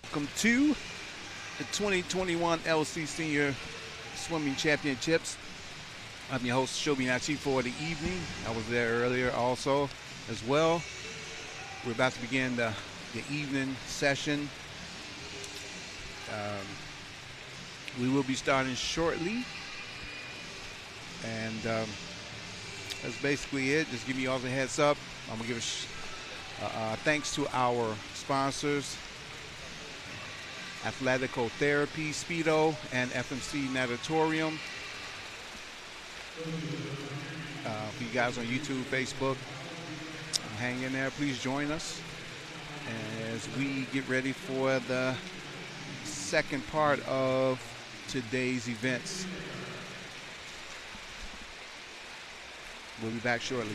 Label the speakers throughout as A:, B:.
A: Welcome to the 2021 LC Senior Swimming Championships. I'm your host, Shobi Nachi, for the evening. I was there earlier also as well. We're about to begin the evening session. We will be starting shortly. And that's basically it. Just give you all the heads up. I'm going to give thanks to our sponsors, Athletical Therapy, Speedo, and FMC Natatorium. For you guys on YouTube, Facebook, hang in there. Please join us as we get ready for the second part of today's events. We'll be back shortly.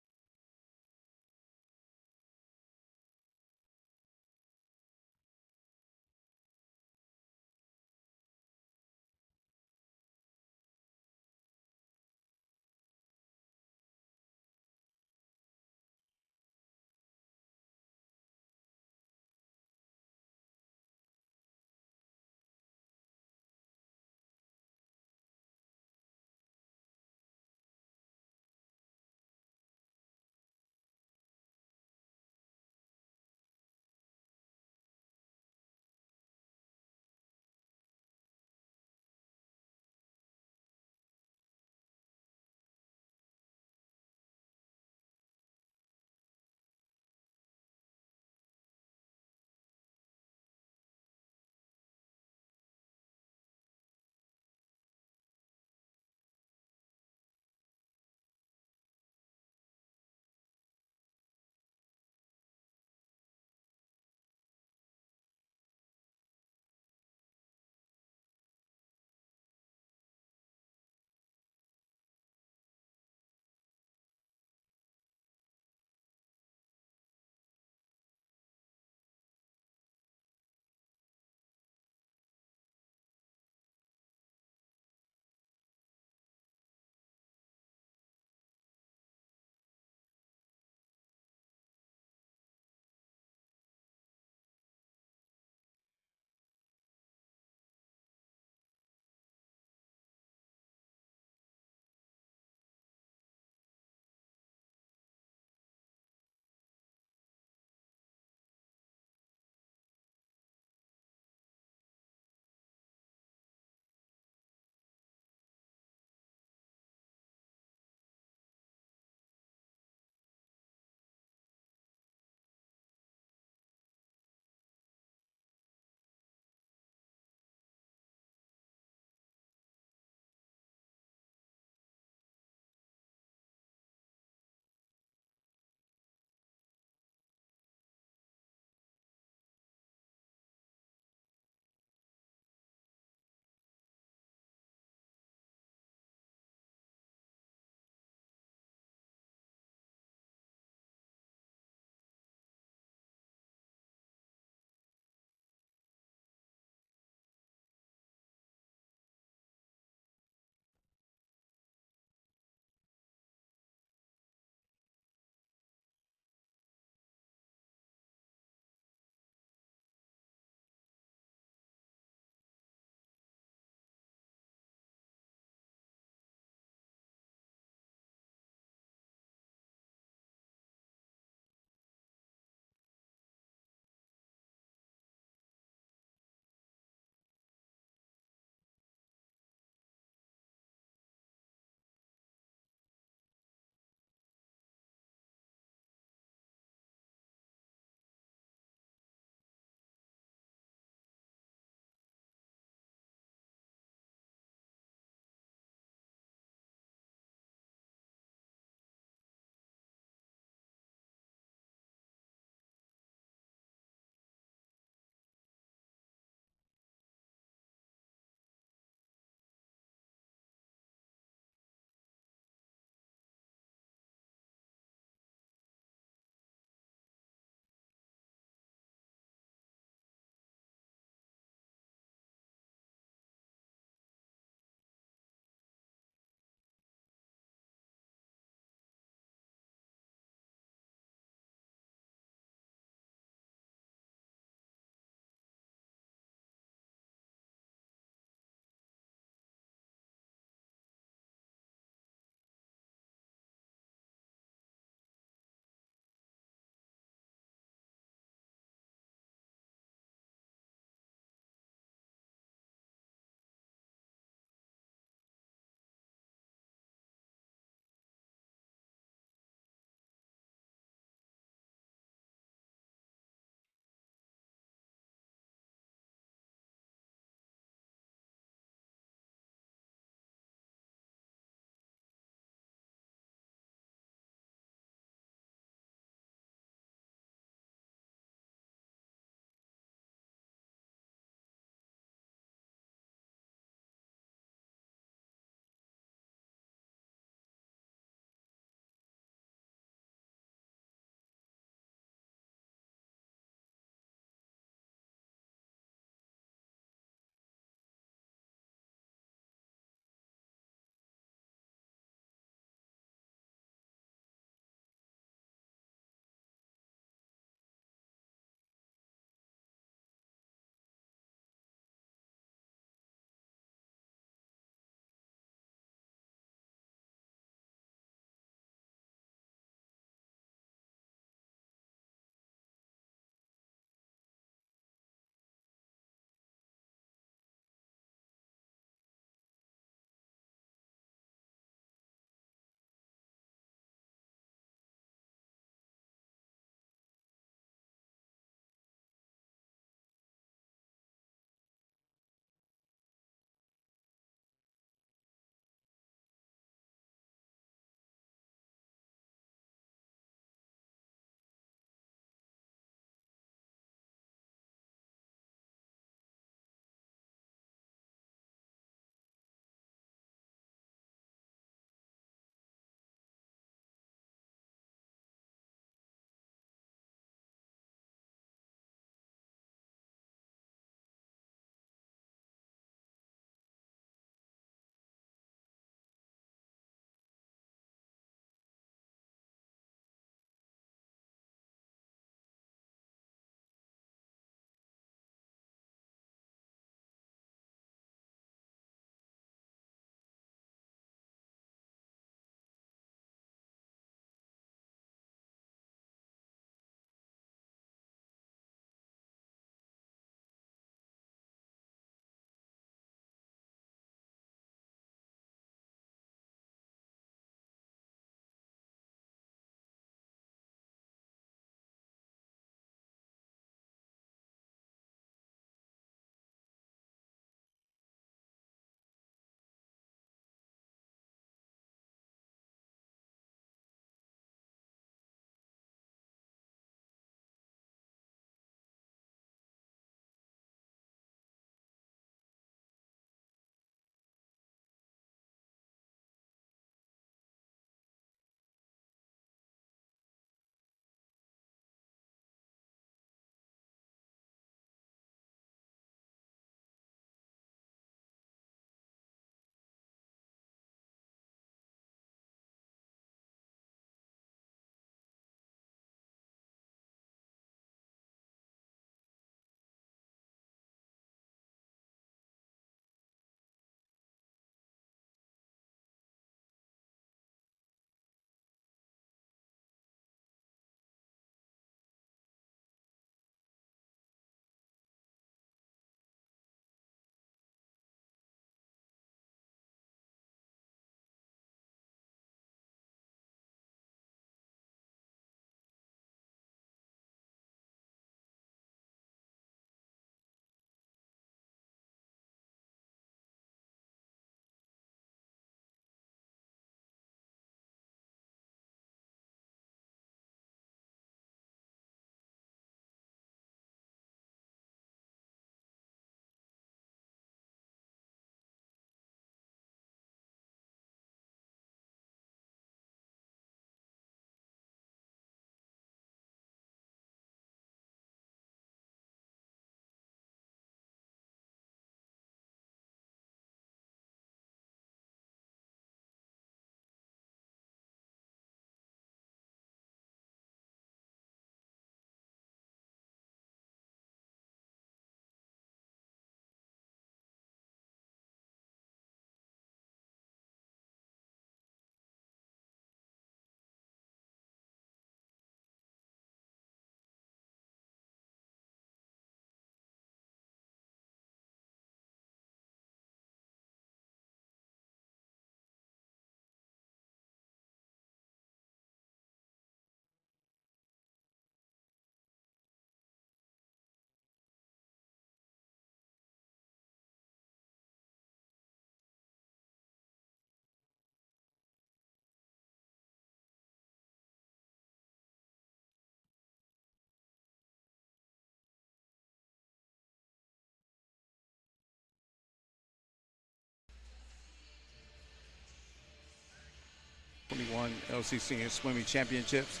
A: 2021 LC Senior Swimming Championships.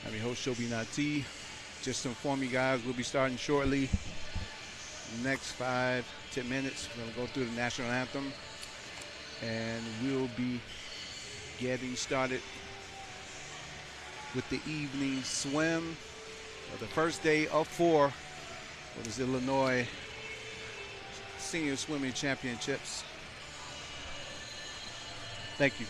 A: I'm your host, Shobi Nati. Just to inform you guys, we'll be starting shortly. Next 5-10 minutes, we're going to go through the national anthem, and we'll be getting started with the evening swim of the first day of 4 for this Illinois Senior Swimming Championships. Thank you.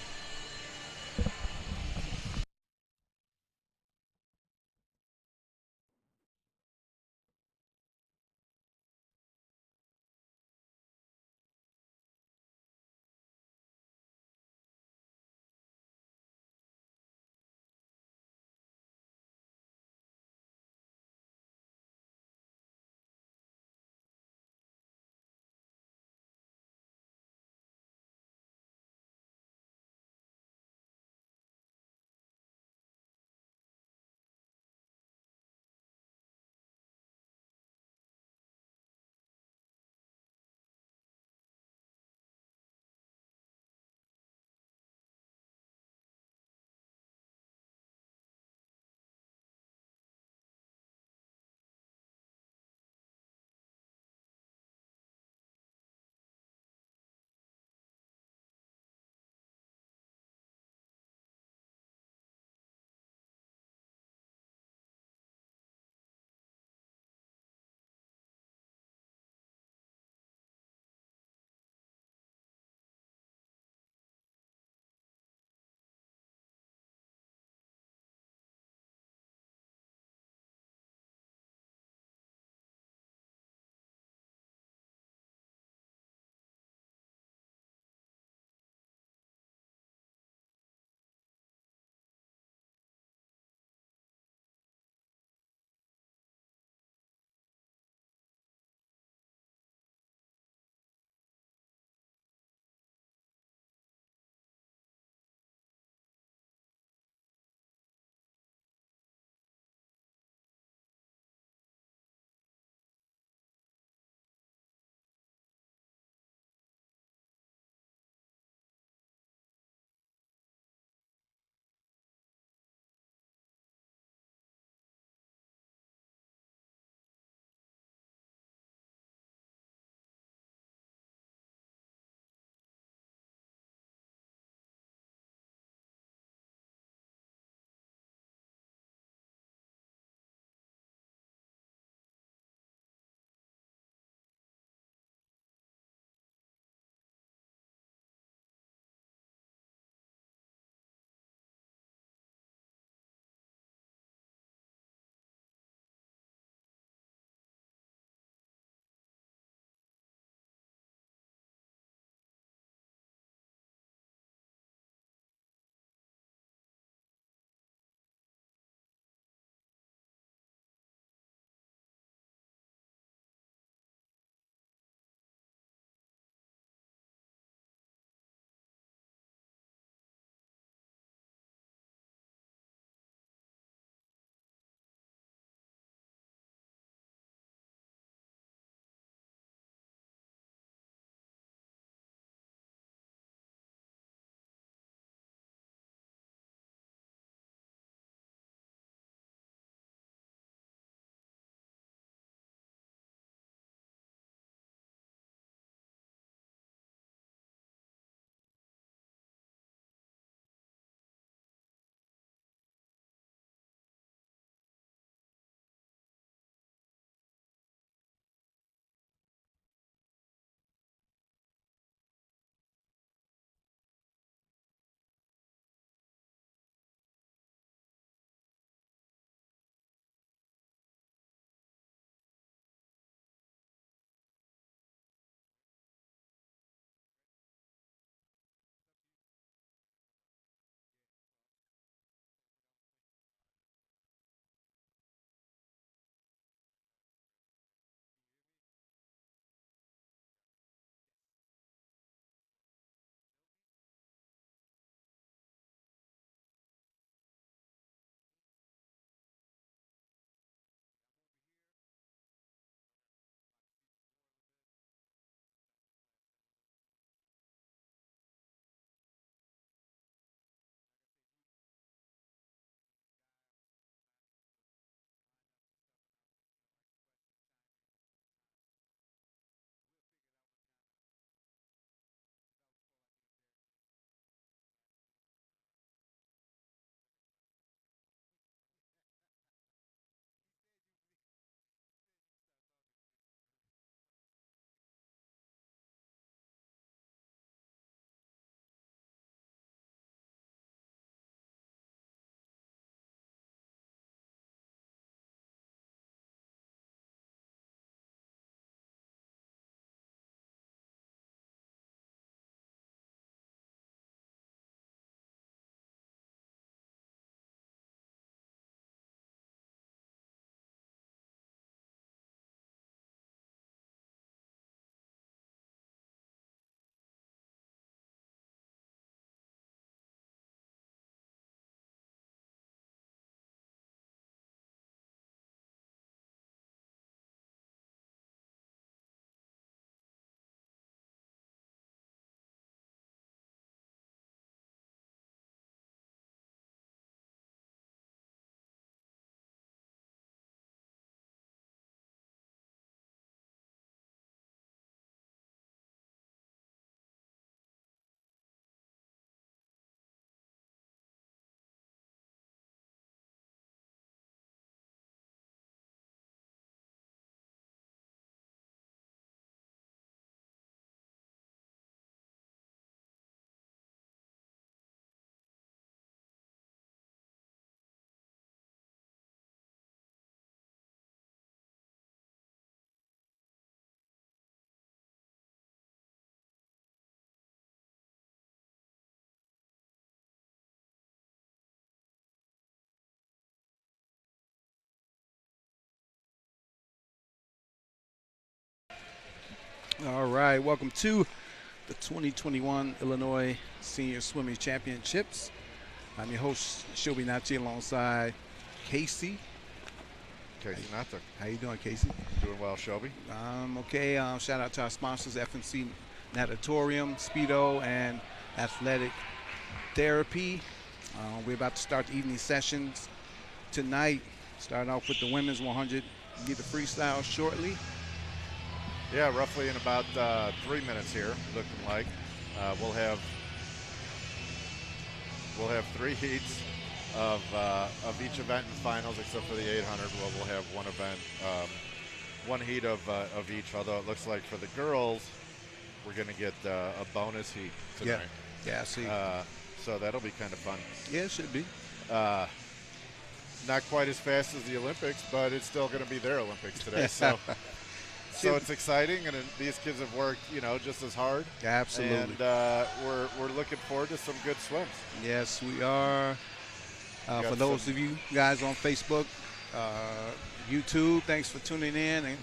A: All right, welcome to the 2021 Illinois Senior Swimming Championships. I'm your host, Shobi Nachi, alongside Casey.
B: Casey Nata.
A: How you doing, Casey?
B: Doing well, Shobi.
A: Okay. Shout out to our sponsors, FNC Natatorium, Speedo, and Athletic Therapy. We're about to start the evening sessions tonight. Starting off with the women's 100-meter freestyle shortly.
B: Yeah, roughly in about 3 minutes here, looking like. We'll have 3 heats of each event and finals, except for the 800. We'll have one event, one heat of each. Although it looks like for the girls, we're going to get a bonus heat tonight.
A: Yeah, I see.
B: So that'll be kind of fun.
A: Yeah, it should be.
B: Not quite as fast as the Olympics, but it's still going to be their Olympics today. So. So it's exciting, and these kids have worked, just as hard.
A: Absolutely.
B: And we're looking forward to some good swims.
A: Yes, we are. For those of you guys on Facebook, YouTube, thanks for tuning in and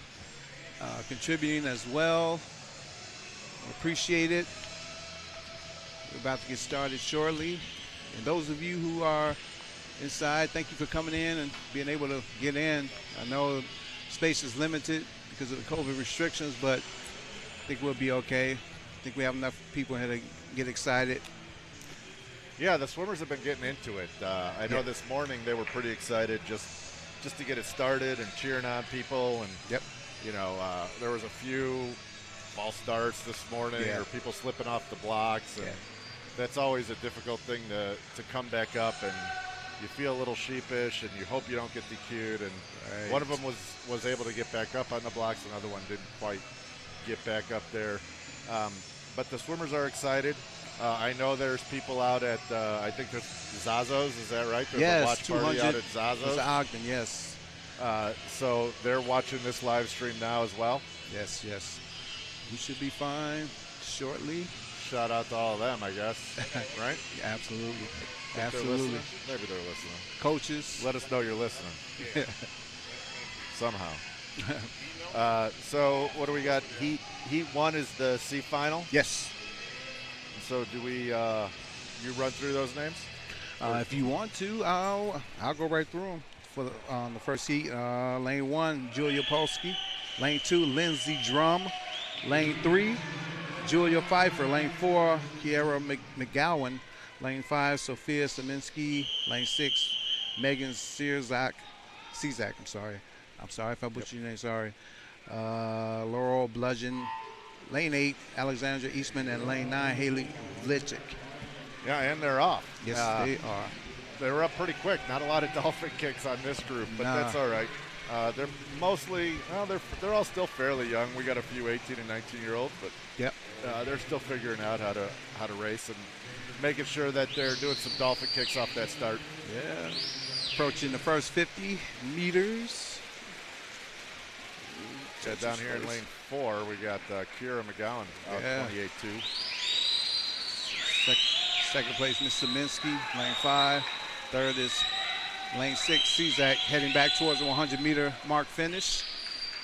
A: contributing as well. Appreciate it. We're about to get started shortly. And those of you who are inside, thank you for coming in and being able to get in. I know space is limited because of the COVID restrictions, but I think we'll be okay. I think we have enough people here to get excited.
B: Yeah, the swimmers have been getting into it. I know this morning they were pretty excited just to get it started and cheering on people. And there was a few false starts this morning or people slipping off the blocks, and that's always a difficult thing to come back up, and you feel a little sheepish, and you hope you don't get DQ'd. And one of them was able to get back up on the blocks. Another one didn't quite get back up there. But the swimmers are excited. I know there's people out at, I think there's Zazo's, is that right? There's a watch party out at Zazo's.
A: Ogden, yes.
B: So they're watching this live stream now as well.
A: Yes. We should be fine shortly.
B: Shout out to all of them, I guess, right?
A: Yeah, absolutely.
B: Absolutely. Maybe they're listening.
A: Coaches.
B: Let us know you're listening. Somehow. So what do we got? Heat 1 is the C final?
A: Yes.
B: So do we you run through those names?
A: If you want to, I'll go right through them. For the first heat, lane 1, Julia Polsky. Lane 2, Lindsey Drum. Lane 3, Julia Pfeiffer. Lane 4, Kiera McGowan. Lane 5, Sophia Saminsky. Lane 6, Megan Cezak. I'm sorry if I butchered your name. Sorry. Laurel Bludgeon. Lane 8, Alexandra Eastman. And lane 9, Haley Vlichik.
B: Yeah, and they're off.
A: Yes, they are.
B: They were up pretty quick. Not a lot of dolphin kicks on this group, but that's all right. They're mostly, they're all still fairly young. We got a few 18 and 19-year-olds, but they're still figuring out how to race and making sure that they're doing some dolphin kicks off that start.
A: Yeah. Approaching the first 50 meters.
B: Down here in lane 4, we got Kiera McGowan out 28-2.
A: Second place, Miss Saminsky, lane 5. Third is lane 6, Cezak, heading back towards the 100-meter mark finish.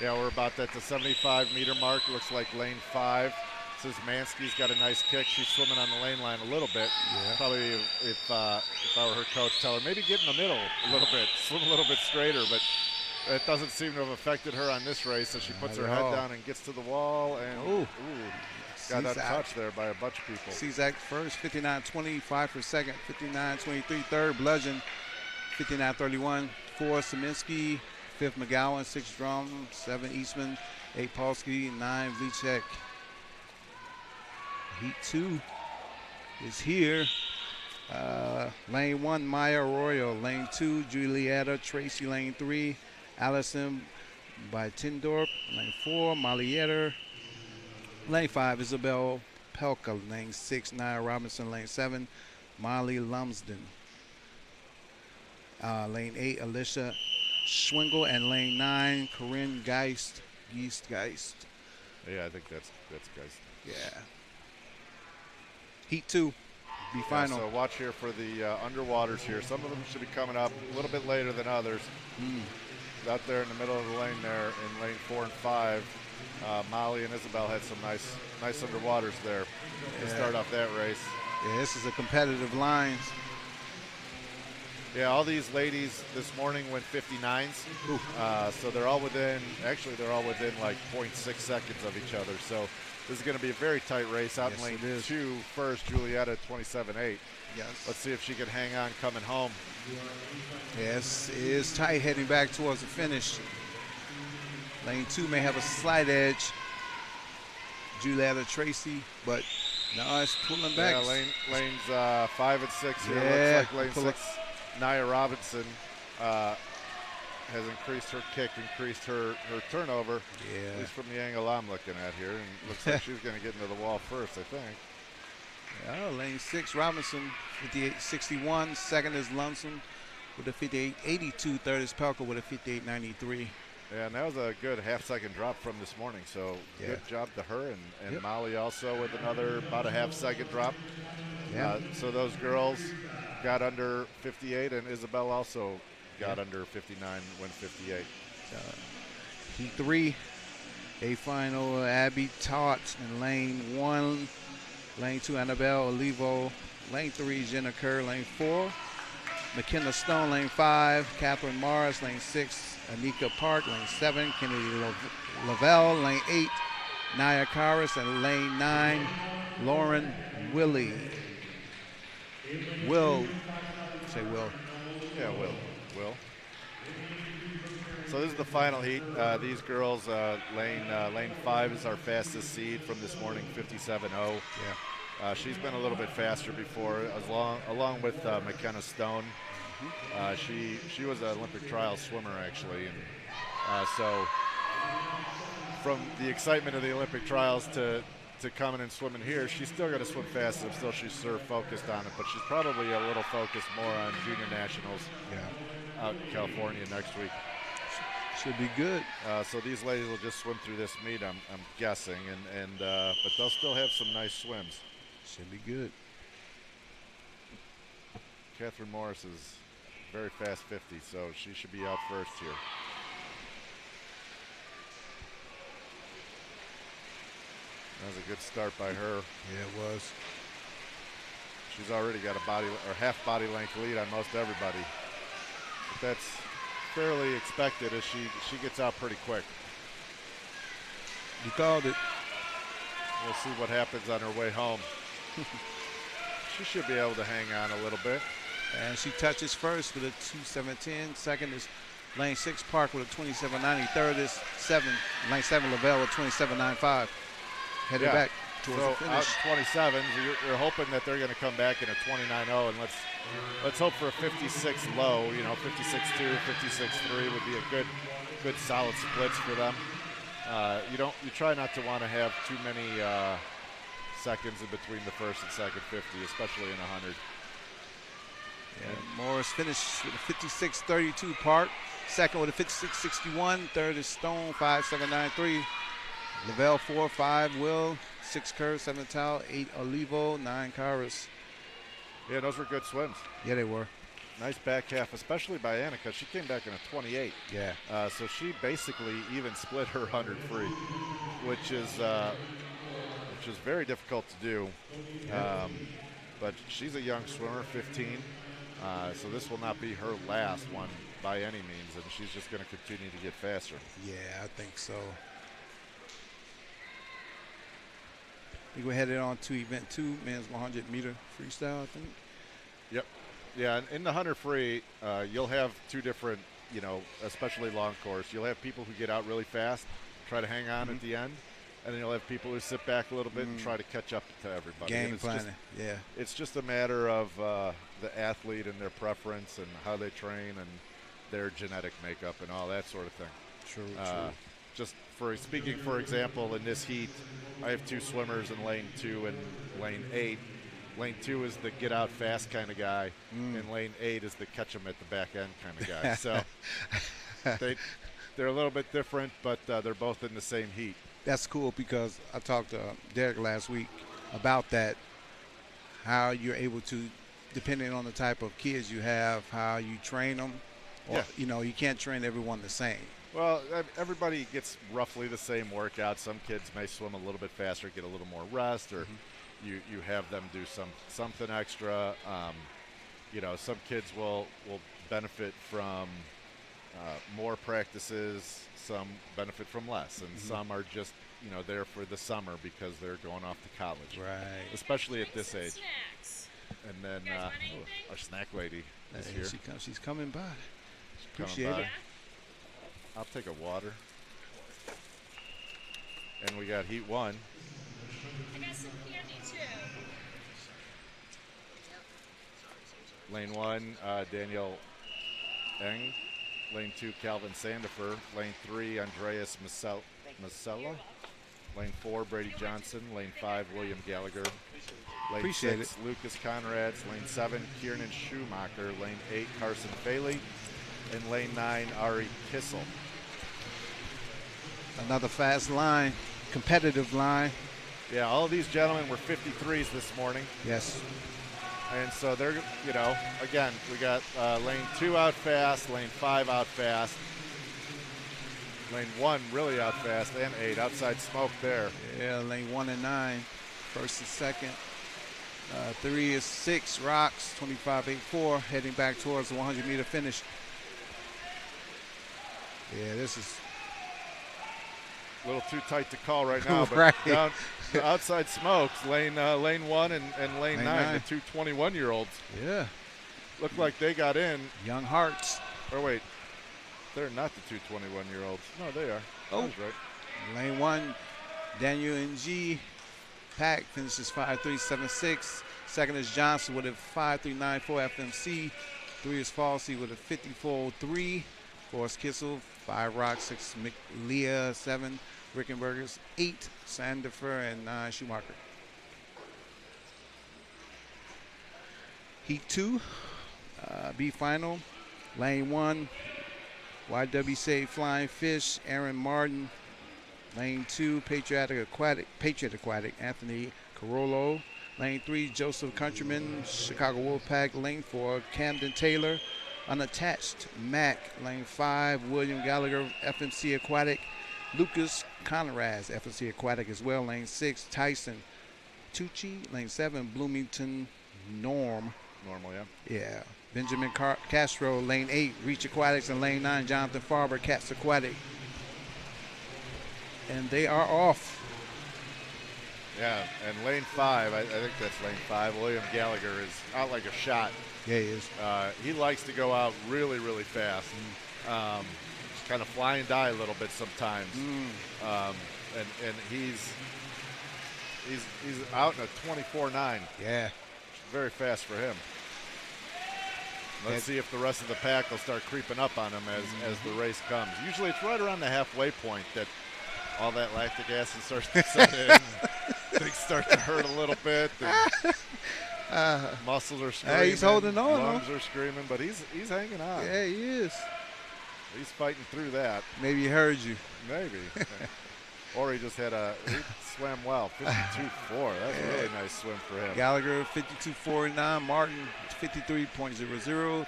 B: Yeah, we're about at the 75-meter mark. Looks like lane 5. Szymanski's got a nice kick. She's swimming on the lane line a little bit. Yeah. Probably if I were her coach, tell her maybe get in the middle a little bit, swim a little bit straighter, but it doesn't seem to have affected her on this race, so she puts her head down and gets to the wall, and got that touch there by a bunch of people.
A: Cezak first, 59.25 for second, 59.23 third, Bludgeon, 59.31 fourth, Saminsky, fifth McGowan, 6 Drum, 7 Eastman, 8 Polsky, 9 Vlichek. Heat 2 is here. Lane 1, Maya Arroyo. Lane 2, Julietta Tracy. Lane 3, Allison by Tindorp. Lane 4, Molly Yetter. Lane 5, Isabel Pelka. Lane 6, Nia Robinson. Lane 7, Molly Lumsden. Lane 8, Alicia Schwingle. And lane 9, Corinne Geist.
B: Yeah, I think that's Geist.
A: Yeah. Heat 2, be final.
B: So watch here for the underwaters here. Some of them should be coming up a little bit later than others. Out there in the middle of the lane there in lane 4 and 5. Molly and Isabel had some nice underwaters there to start off that race.
A: Yeah, this is a competitive line.
B: Yeah, all these ladies this morning went 59s. So they're all within, actually they're all within like 0.6 seconds of each other. So this is going to be a very tight race. Out in lane 2 first, Julietta 27.8.
A: Yes.
B: Let's see if she can hang on coming home.
A: Yes, it is tight heading back towards the finish. Lane 2 may have a slight edge. Julietta Tracy, but now it's pulling back.
B: Yeah, lanes 5 and 6 here.
A: Yeah,
B: looks like lane 6, Nia Robinson has increased her kick, increased her turnover.
A: Yeah.
B: At least from the angle I'm looking at here. And looks like she's going to get into the wall first, I think.
A: Yeah, lane 6, Robinson, 58.61. Second is Lunson with a 58.82. Third is Pelka with a 58.93.
B: Yeah, and that was a good half-second drop from this morning. So good job to her. And Molly also with another about a half-second drop.
A: Yeah.
B: So those girls got under 58, and Isabel also got under 59, went 58.
A: Heat 3, a final, Abby Taut in lane 1. Lane 2, Annabelle Olivo. Lane 3, Jenna Kerr. Lane 4, McKenna Stone. Lane 5, Catherine Morris. Lane 6, Anika Park. Lane 7, Kennedy Lavelle. Lane 8, Naya Karis. And lane 9, Lauren Willie. Say Will.
B: Yeah, Will. So this is the final heat. These girls, lane 5 is our fastest seed from this morning, 57.0.
A: Yeah.
B: She's been a little bit faster before, along with McKenna Stone. She was an Olympic trial swimmer actually, and so from the excitement of the Olympic trials to coming and swimming here, she's still going to swim fast. I'm still she's sort of focused on it, but she's probably a little focused more on junior nationals out in California next week.
A: Should be good.
B: So these ladies will just swim through this meet, I'm guessing, but they'll still have some nice swims.
A: Should be good.
B: Catherine Morris is very fast 50, so she should be out first here. That was a good start by her.
A: Yeah, it was.
B: She's already got a half body length lead on most everybody. But that's fairly expected as she gets out pretty quick.
A: You called it.
B: We'll see what happens on her way home. She should be able to hang on a little bit.
A: And she touches first with a 2:17. Second is lane 6 Park with a 27.90. Third is lane 7 Lavelle with 27.95. Headed back towards the finish.
B: Out 27s, we're hoping that they're going to come back in a 29.0, and let's hope for a 56 low. 56.2, 56.3 would be a good solid splits for them. You try not to want to have too many seconds in between the first and second 50, especially in 100.
A: Yeah, Morris finished with a 56.32 Park. Second with a 56.61. Third is Stone, 5.793. Lavelle 4, 5 Will, 6 Kerr, 7 Towel, 8 Olivo, 9 Karis.
B: Yeah, those were good swims.
A: Yeah, they were.
B: Nice back half, especially by Annika. She came back in a 28.
A: Yeah.
B: So she basically even split her 100 free, which is very difficult to do. But she's a young swimmer, 15. So this will not be her last one by any means, and she's just going to continue to get faster.
A: Yeah, I think so. I think we're headed on to event 2, men's 100 meter freestyle, I think.
B: Yep. Yeah, and in the 100 free, you'll have two different, especially long course. You'll have people who get out really fast, try to hang on at the end, and then you'll have people who sit back a little bit and try to catch up to everybody.
A: Game planning,
B: It's just a matter of the athlete and their preference and how they train and their genetic makeup and all that sort of thing.
A: True.
B: Just speaking, for example, in this heat, I have 2 swimmers in lane 2 and lane 8. Lane 2 is the get out fast kind of guy, and lane 8 is the catch them at the back end kind of guy. So they're a little bit different, but they're both in the same heat.
A: That's cool because I talked to Derek last week about that, how you're able to, depending on the type of kids you have, how you train them. Or, you can't train everyone the same.
B: Well, everybody gets roughly the same workout. Some kids may swim a little bit faster, get a little more rest, or you have them do something extra. You know, some kids will benefit from more practices. Some benefit from less, and some are just there for the summer because they're going off to college.
A: Right.
B: Especially at this age. And then our snack lady is here.
A: She's coming by.
B: Appreciate
A: it.
B: I'll take a water. And we got heat 1.
C: I got some candy too.
B: Lane 1, Daniel Eng. Lane 2, Calvin Sandifer. Lane 3, Andreas Masella. Lane 4, Brady Johnson. Lane 5, William Gallagher. Lane 6, Lucas Conrads. Lane 7, Kiernan Schumacher. Lane 8, Carson Faley. And lane 9, Ari Kissel.
A: Another fast line, competitive line.
B: Yeah, all of these gentlemen were 53s this morning.
A: Yes.
B: And so they're, again, we got lane 2 out fast, lane 5 out fast, lane 1 really out fast, and 8 outside smoke there.
A: Yeah, lane 1 and 9, first and second. 3 is 6, Rocks, 25.84, heading back towards the 100-meter finish. Yeah, this is
B: a little too tight to call right now, but
A: right.
B: Down outside smokes, lane 1 and lane 9, the two 21-year-olds.
A: Yeah.
B: Look like they got in.
A: Young hearts.
B: Or wait, they're not the two 21-year-olds. No, they are.
A: Oh.
B: That's right.
A: Lane 1, Daniel Ng. Pack finishes 5.376. Second is Johnson with a 5.394 FMC. 3 is Falsey with a 54.03. 4 is Kissel. 5 Rock, 6 McLeah, 7 Rickenbergers, 8 Sandifer, and 9 Schumacher. Heat 2, B final. Lane 1, YWCA Flying Fish, Aaron Martin. Lane 2, Patriot Aquatic, Anthony Carollo. Lane 3, Joseph Countryman, Chicago Wolfpack. Lane 4, Camden Taylor. Unattached, Mac. Lane 5, William Gallagher, FMC Aquatic. Lucas Conrads, FMC Aquatic as well. Lane 6, Tyson Tucci. Lane 7, Bloomington Normal,
B: yeah.
A: Yeah. Benjamin Castro, Lane 8, Reach Aquatics. And Lane 9, Jonathan Farber, Cats Aquatic. And they are off.
B: Yeah, and lane 5, I think that's lane 5. William Gallagher is out like a shot.
A: Yeah, he is.
B: He likes to go out really, really fast. Just kind of fly and die a little bit sometimes. And he's out in a 24.9.
A: Yeah.
B: Very fast for him. Let's see if the rest of the pack will start creeping up on him as the race comes. Usually it's right around the halfway point that all that lactic acid starts to set in. Things start to hurt a little bit. Muscles are screaming.
A: He's holding on.
B: Lungs are screaming, but he's hanging on.
A: Yeah, he is.
B: He's fighting through that.
A: Maybe he heard you.
B: Maybe. Or he just he swam well. 52.4. That's a really nice swim for him.
A: Gallagher, 52.49. Martin, 53.00.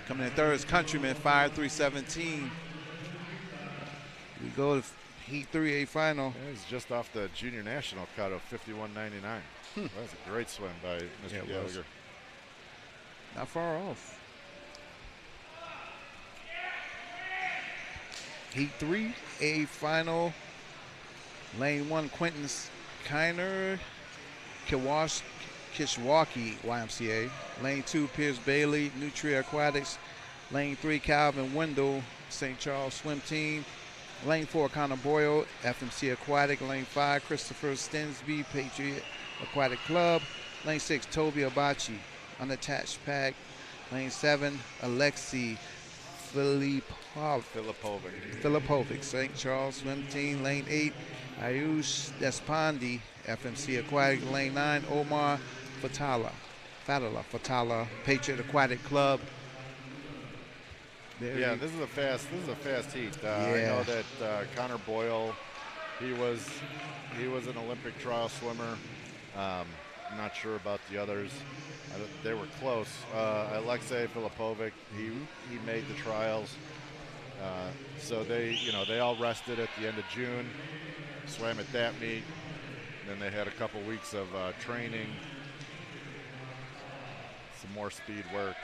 A: Coming in third is Countryman, 5.317. We go to Heat 3A final.
B: Yeah, he's just off the junior national cut of 51.99. That's a great swim by Mr. Gallagher.
A: Not far off. Heat 3A final. Lane 1, Quentin Kiner, Kishwaukee YMCA. Lane 2, Pierce Bailey, Nutria Aquatics. Lane 3, Calvin Wendell, St. Charles Swim Team. Lane 4, Connor Boyle, FMC Aquatic. Lane 5, Christopher Stensby, Patriot Aquatic Club. Lane 6, Toby Abachi, Unattached Pack. Lane 7, Alexei Filipovic, St. Charles Swim Team. Lane 8, Ayush Despandi, FMC Aquatic. Lane 9, Omar Fatala, Patriot Aquatic Club.
B: Yeah, this is a fast heat. I know that Connor Boyle, he was an Olympic trial swimmer. I'm not sure about the others. They were close. Alexei Filipovic, he made the trials. So they all rested at the end of June, swam at that meet. Then they had a couple weeks of training, some more speed work,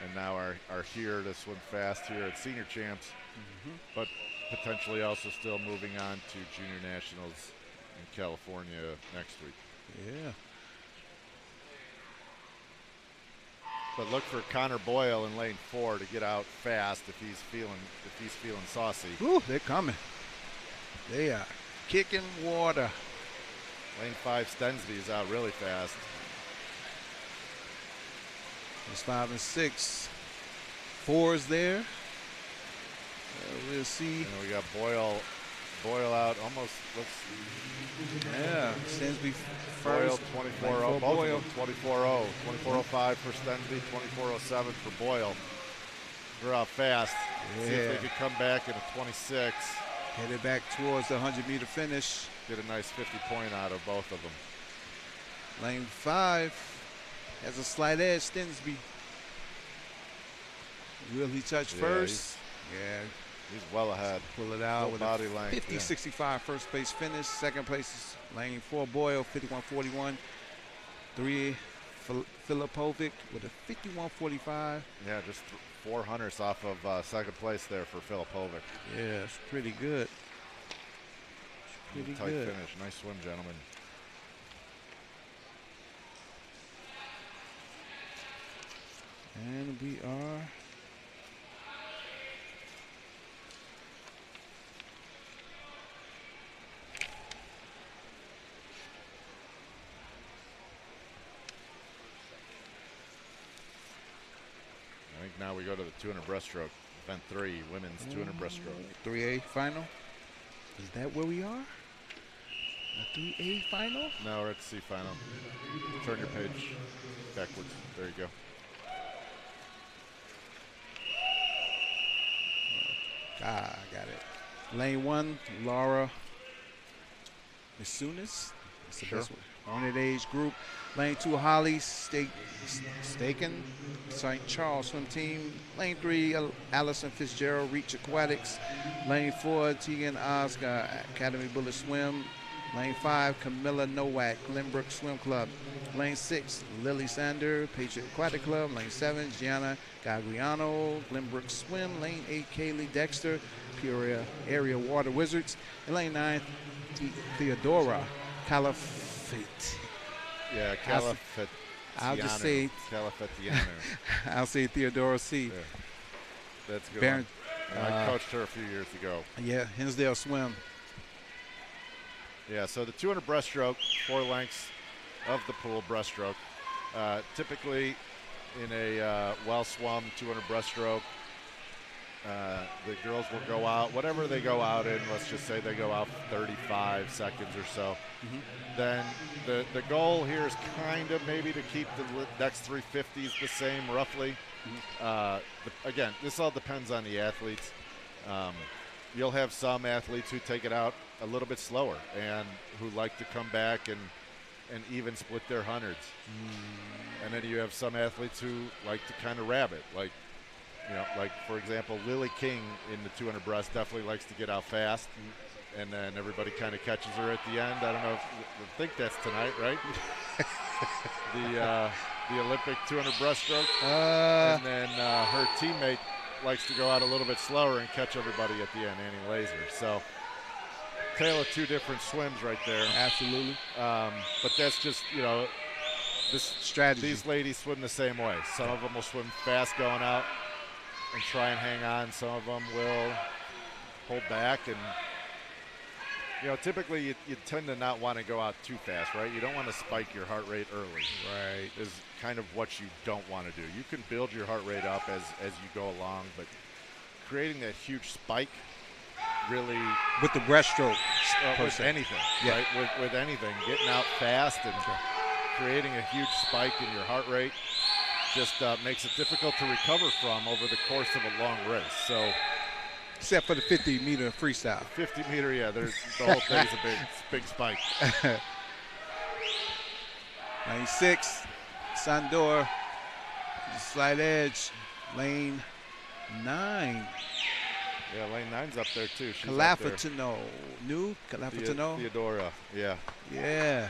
B: and now are here to swim fast here at Senior Champs, but potentially also still moving on to Junior Nationals in California next week.
A: Yeah.
B: But look for Connor Boyle in lane 4 to get out fast if he's feeling saucy.
A: Ooh, they're coming. They are kicking water.
B: Lane 5 Stensby is out really fast.
A: It's 5 and 6. 4 is there. We'll see.
B: And we got Boyle out almost.
A: Yeah, Stensby
B: Boyle
A: first.
B: 24-0.
A: Boyle.
B: 24-0. 24-05 for Stensby. 24-07 for Boyle. They're out fast.
A: Yeah.
B: See if they could come back in a 26.
A: Headed back towards the 100-meter finish.
B: Get a nice 50-point out of both of them.
A: Lane 5 has a slight edge. Stensby. Will he touch first? Yeah.
B: He's well ahead.
A: Pull it out with
B: body
A: a
B: length,
A: 50-65 first place finish. Second place is lane 4 Boyle, 51-41. 3 Filipovic with a 51-45.
B: Yeah, just 400s off of second place there for Filipovic.
A: Yeah, it's pretty good. Pretty
B: tight
A: good.
B: finish. Nice swim, gentlemen.
A: And we are
B: I think now we go to the 200 breaststroke. Event 3, women's 200 breaststroke.
A: 3A final. Is that where we are? A 3A final?
B: No, we're at the C final. Turn your page backwards. There you go.
A: Ah, I got it. Lane 1, Laura Misunis. That's the best one. On that age group. Lane 2, Holly Staken, St. Charles swim team. Lane 3, Allison Fitzgerald, Reach Aquatics. Lane 4, Tegan Oscar, Academy Bullet Swim. Lane 5, Camilla Nowak, Glenbrook Swim Club. Lane 6, Lily Sander, Patriot Aquatic Club. Lane 7, Gianna Gagliano, Glenbrook Swim. Lane 8, Kaylee Dexter, Peoria Area Water Wizards. And lane 9, Theodora Calafate.
B: Yeah, Calafate.
A: I'll just say
B: Calafatiano.
A: I'll say Theodora C.
B: Yeah. That's a good.
A: Baron,
B: one. I coached her a few years ago.
A: Yeah, Hinsdale Swim.
B: Yeah, so the 200 breaststroke, 4 lengths of the pool breaststroke. Typically, in a well-swum 200 breaststroke, the girls will go out, whatever they go out in, let's just say they go out 35 seconds or so. Then the goal here is kind of maybe to keep the next 350s the same, roughly. Again, this all depends on the athletes. You'll have some athletes who take it out a little bit slower and who like to come back and even split their hundreds. And then you have some athletes who like to kind of rab it, like for example, Lily King in the 200 breast definitely likes to get out fast, and then everybody kind of catches her at the end. I don't know if you think that's tonight, right? the Olympic 200 breaststroke, and then her teammate likes to go out a little bit slower and catch everybody at the end, Annie Laser. So, tale of 2 different swims right there.
A: Absolutely.
B: But that's just, this
A: strategy.
B: These ladies swim the same way. Some of them will swim fast going out and try and hang on. Some of them will hold back. And, typically you tend to not want to go out too fast, right? You don't want to spike your heart rate early.
A: Right.
B: Is kind of what you don't want to do. You can build your heart rate up as you go along, but creating that huge spike really
A: with the breaststroke,
B: with anything, right? With anything, getting out fast and creating a huge spike in your heart rate just makes it difficult to recover from over the course of a long race. So,
A: except for the 50-meter freestyle.
B: 50-meter, yeah, the whole thing's a big spike.
A: Lane 6, Sandor, slight edge. Lane 9,
B: Yeah, lane 9's up there too. She's up there.
A: Calafatino.
B: Theodora, yeah.
A: Yeah,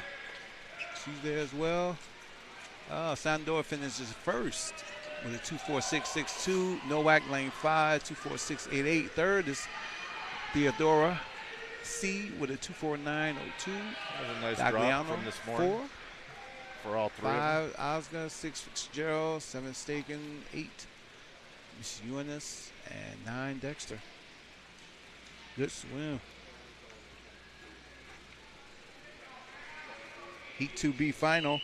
A: she's there as well. Sandor finishes first with a 2:46.62. Nowak lane 5, 2:46.88. Third is Theodora C with a 2:49.02.
B: That was a nice drop from this morning.
A: 4
B: for all three.
A: 5 Oscar, 6 Fitzgerald, 7 Staken, 8 Miss Eunice, and 9 Dexter. Good swim. Heat 2B final.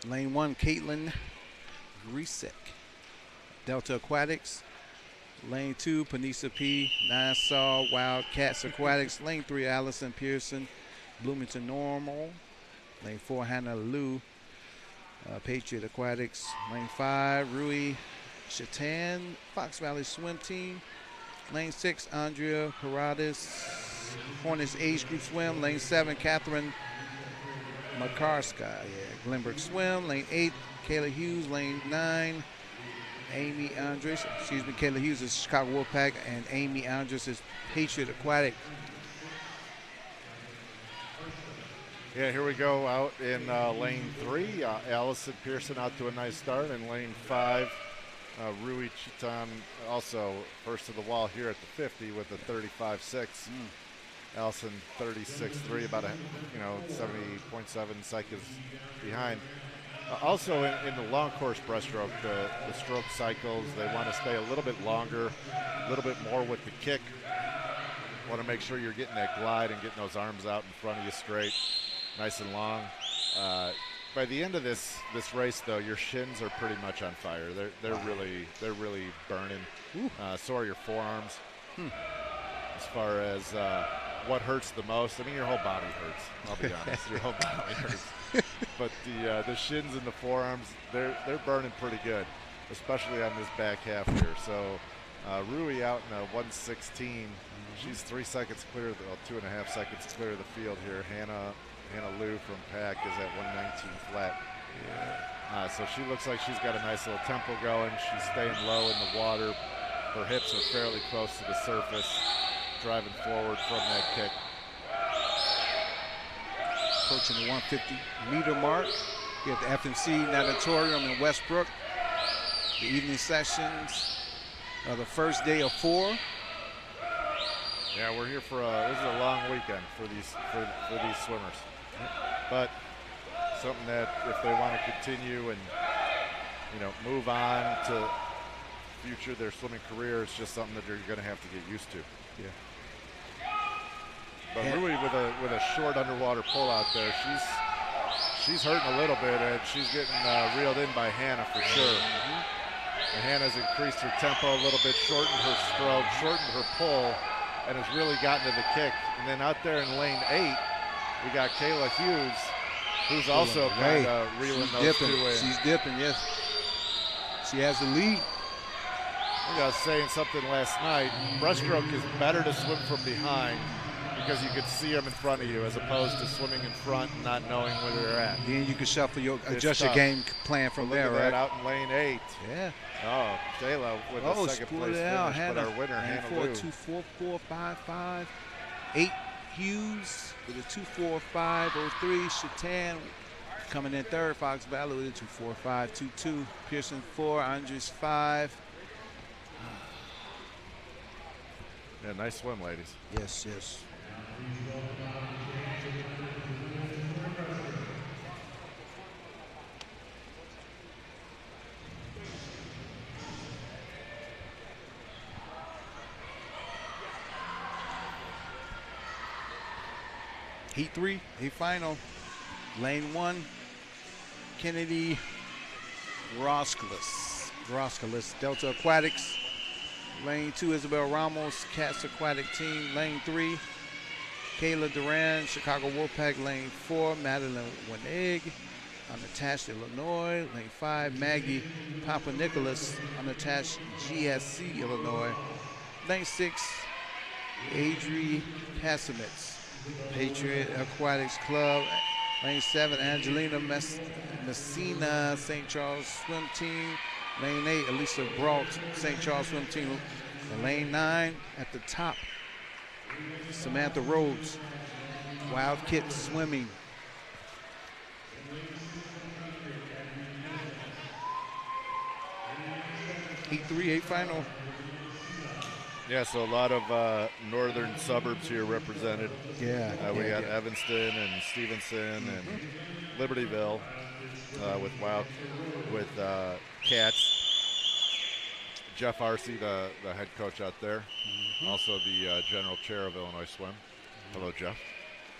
A: Lane 1, Caitlin Grisek, Delta Aquatics. Lane 2, Panisa P, Nassau Wildcats Aquatics. Lane 3, Allison Pearson, Bloomington Normal. Lane 4, Hannah Liu, Patriot Aquatics. Lane 5, Rui Chatan, Fox Valley Swim Team. Lane 6, Andrea Paradis, Hornets Age Group Swim. Lane 7, Catherine Makarska, Glenbrook Swim. Lane 8, Kayla Hughes. Lane 9, Amy Andres. Kayla Hughes is Chicago Wolfpack, and Amy Andres is Patriot Aquatic.
B: Yeah, here we go out in lane 3. Allison Pearson out to a nice start. In lane 5, Rui Chitan also first to the wall here at the 50 with a 35.6. Allison 36.3, about 70.7 seconds behind. Also in the long course breaststroke, the stroke cycles, they want to stay a little bit longer, a little bit more with the kick. Want to make sure you're getting that glide and getting those arms out in front of you straight, nice and long. By the end of this race, though, your shins are pretty much on fire. They're really burning. So are your forearms. As far as what hurts the most, I mean, your whole body hurts. I'll be honest, your whole body hurts. But the shins and the forearms, they're burning pretty good, especially on this back half here. So Rui out in a 1:16. She's 3 seconds clear, 2.5 seconds clear of the field here. Hannah Liu from Pack is at 1:19 flat. So she looks like she's got a nice little tempo going. She's staying low in the water. Her hips are fairly close to the surface, driving forward from that kick.
A: Approaching the 150-meter mark. We have the FMC Natatorium in Westbrook. The evening sessions are the first day of 4.
B: Yeah, we're here for this is a long weekend for these swimmers. But something that if they want to continue and move on to their swimming career, is just something that they're going to have to get used to.
A: Yeah.
B: But Rui with a short underwater pull out there, she's hurting a little bit, and she's getting reeled in by Hannah for sure. And Hannah's increased her tempo a little bit, shortened her stroke, shortened her pull, and has really gotten to the kick. And then out there in lane 8, we got Kayla Hughes, who's also kind of reeling those two in.
A: She's dipping, yes. She has the lead.
B: I was saying something last night. Breaststroke is better to swim from behind because you can see them in front of you as opposed to swimming in front and not knowing where they're at.
A: Then you can adjust your game plan from there, right?
B: Out in lane 8.
A: Yeah.
B: Oh, Jayla with the second place finish, but our winner, Hannah Liu.
A: 2:44.55. 8 Hughes with a 2:45.03. Chatan coming in third. Fox Valley with a 2:45.22. Pearson 4. Andres 5.
B: Yeah, nice swim, ladies.
A: Yes. Heat 3, a final. Lane 1, Kennedy Roskalis, Delta Aquatics. Lane 2, Isabel Ramos, Cats Aquatic Team. Lane 3, Kayla Duran, Chicago Wolfpack. Lane 4, Madeline Winnig, unattached Illinois. Lane 5, Maggie Papa Nicholas, unattached GSC Illinois. Lane 6, Adri Casamitz, Patriot Aquatics Club. Lane 7, Angelina Messina, St. Charles Swim Team. Lane 8, Elisa Brault, St. Charles Swim Team. And lane 9 at the top, Samantha Rhodes, Wild Kit Swimming. Heat 3, 8 final.
B: Yeah, so a lot of northern suburbs here represented.
A: Yeah.
B: We got Evanston and Stevenson and Libertyville with Cats. Jeff Arcee, the head coach out there, also the general chair of Illinois Swim. Hello, Jeff.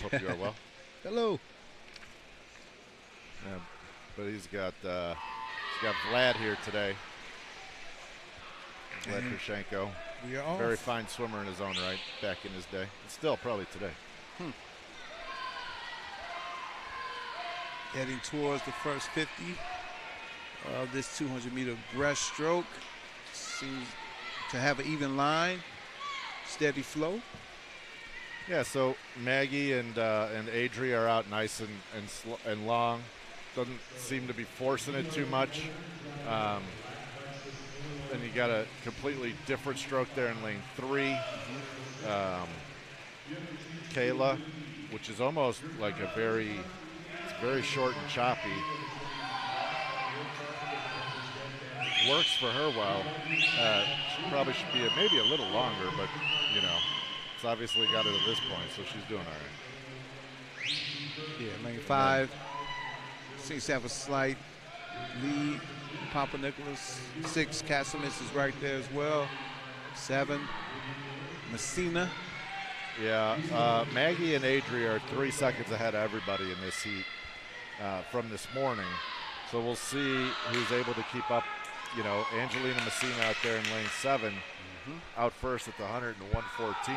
B: Hope you are well.
A: Hello.
B: Yeah, but he's got Vlad here today. Vlad Krishenko.
A: We are off.
B: Very fine swimmer in his own right, back in his day. And still probably today.
A: Heading towards the first 50 of this 200-meter breaststroke. Seems to have an even line, steady flow.
B: Yeah, so Maggie and Adri are out nice and long. Doesn't seem to be forcing it too much. Then you got a completely different stroke there in lane 3. Kayla, which is almost like it's very short and choppy. Works for her well. She probably should be maybe a little longer, but you know, it's obviously got it at this point, so she's doing all right.
A: Yeah, lane 5 seems to have a slight lead. Papa Nicholas. 6, Cassimus is right there as well. 7, Messina.
B: Yeah, Maggie and Adri are 3 seconds ahead of everybody in this heat from this morning. So we'll see who's able to keep up. You know, Angelina Messina out there in lane 7, out first at the 100 and 114.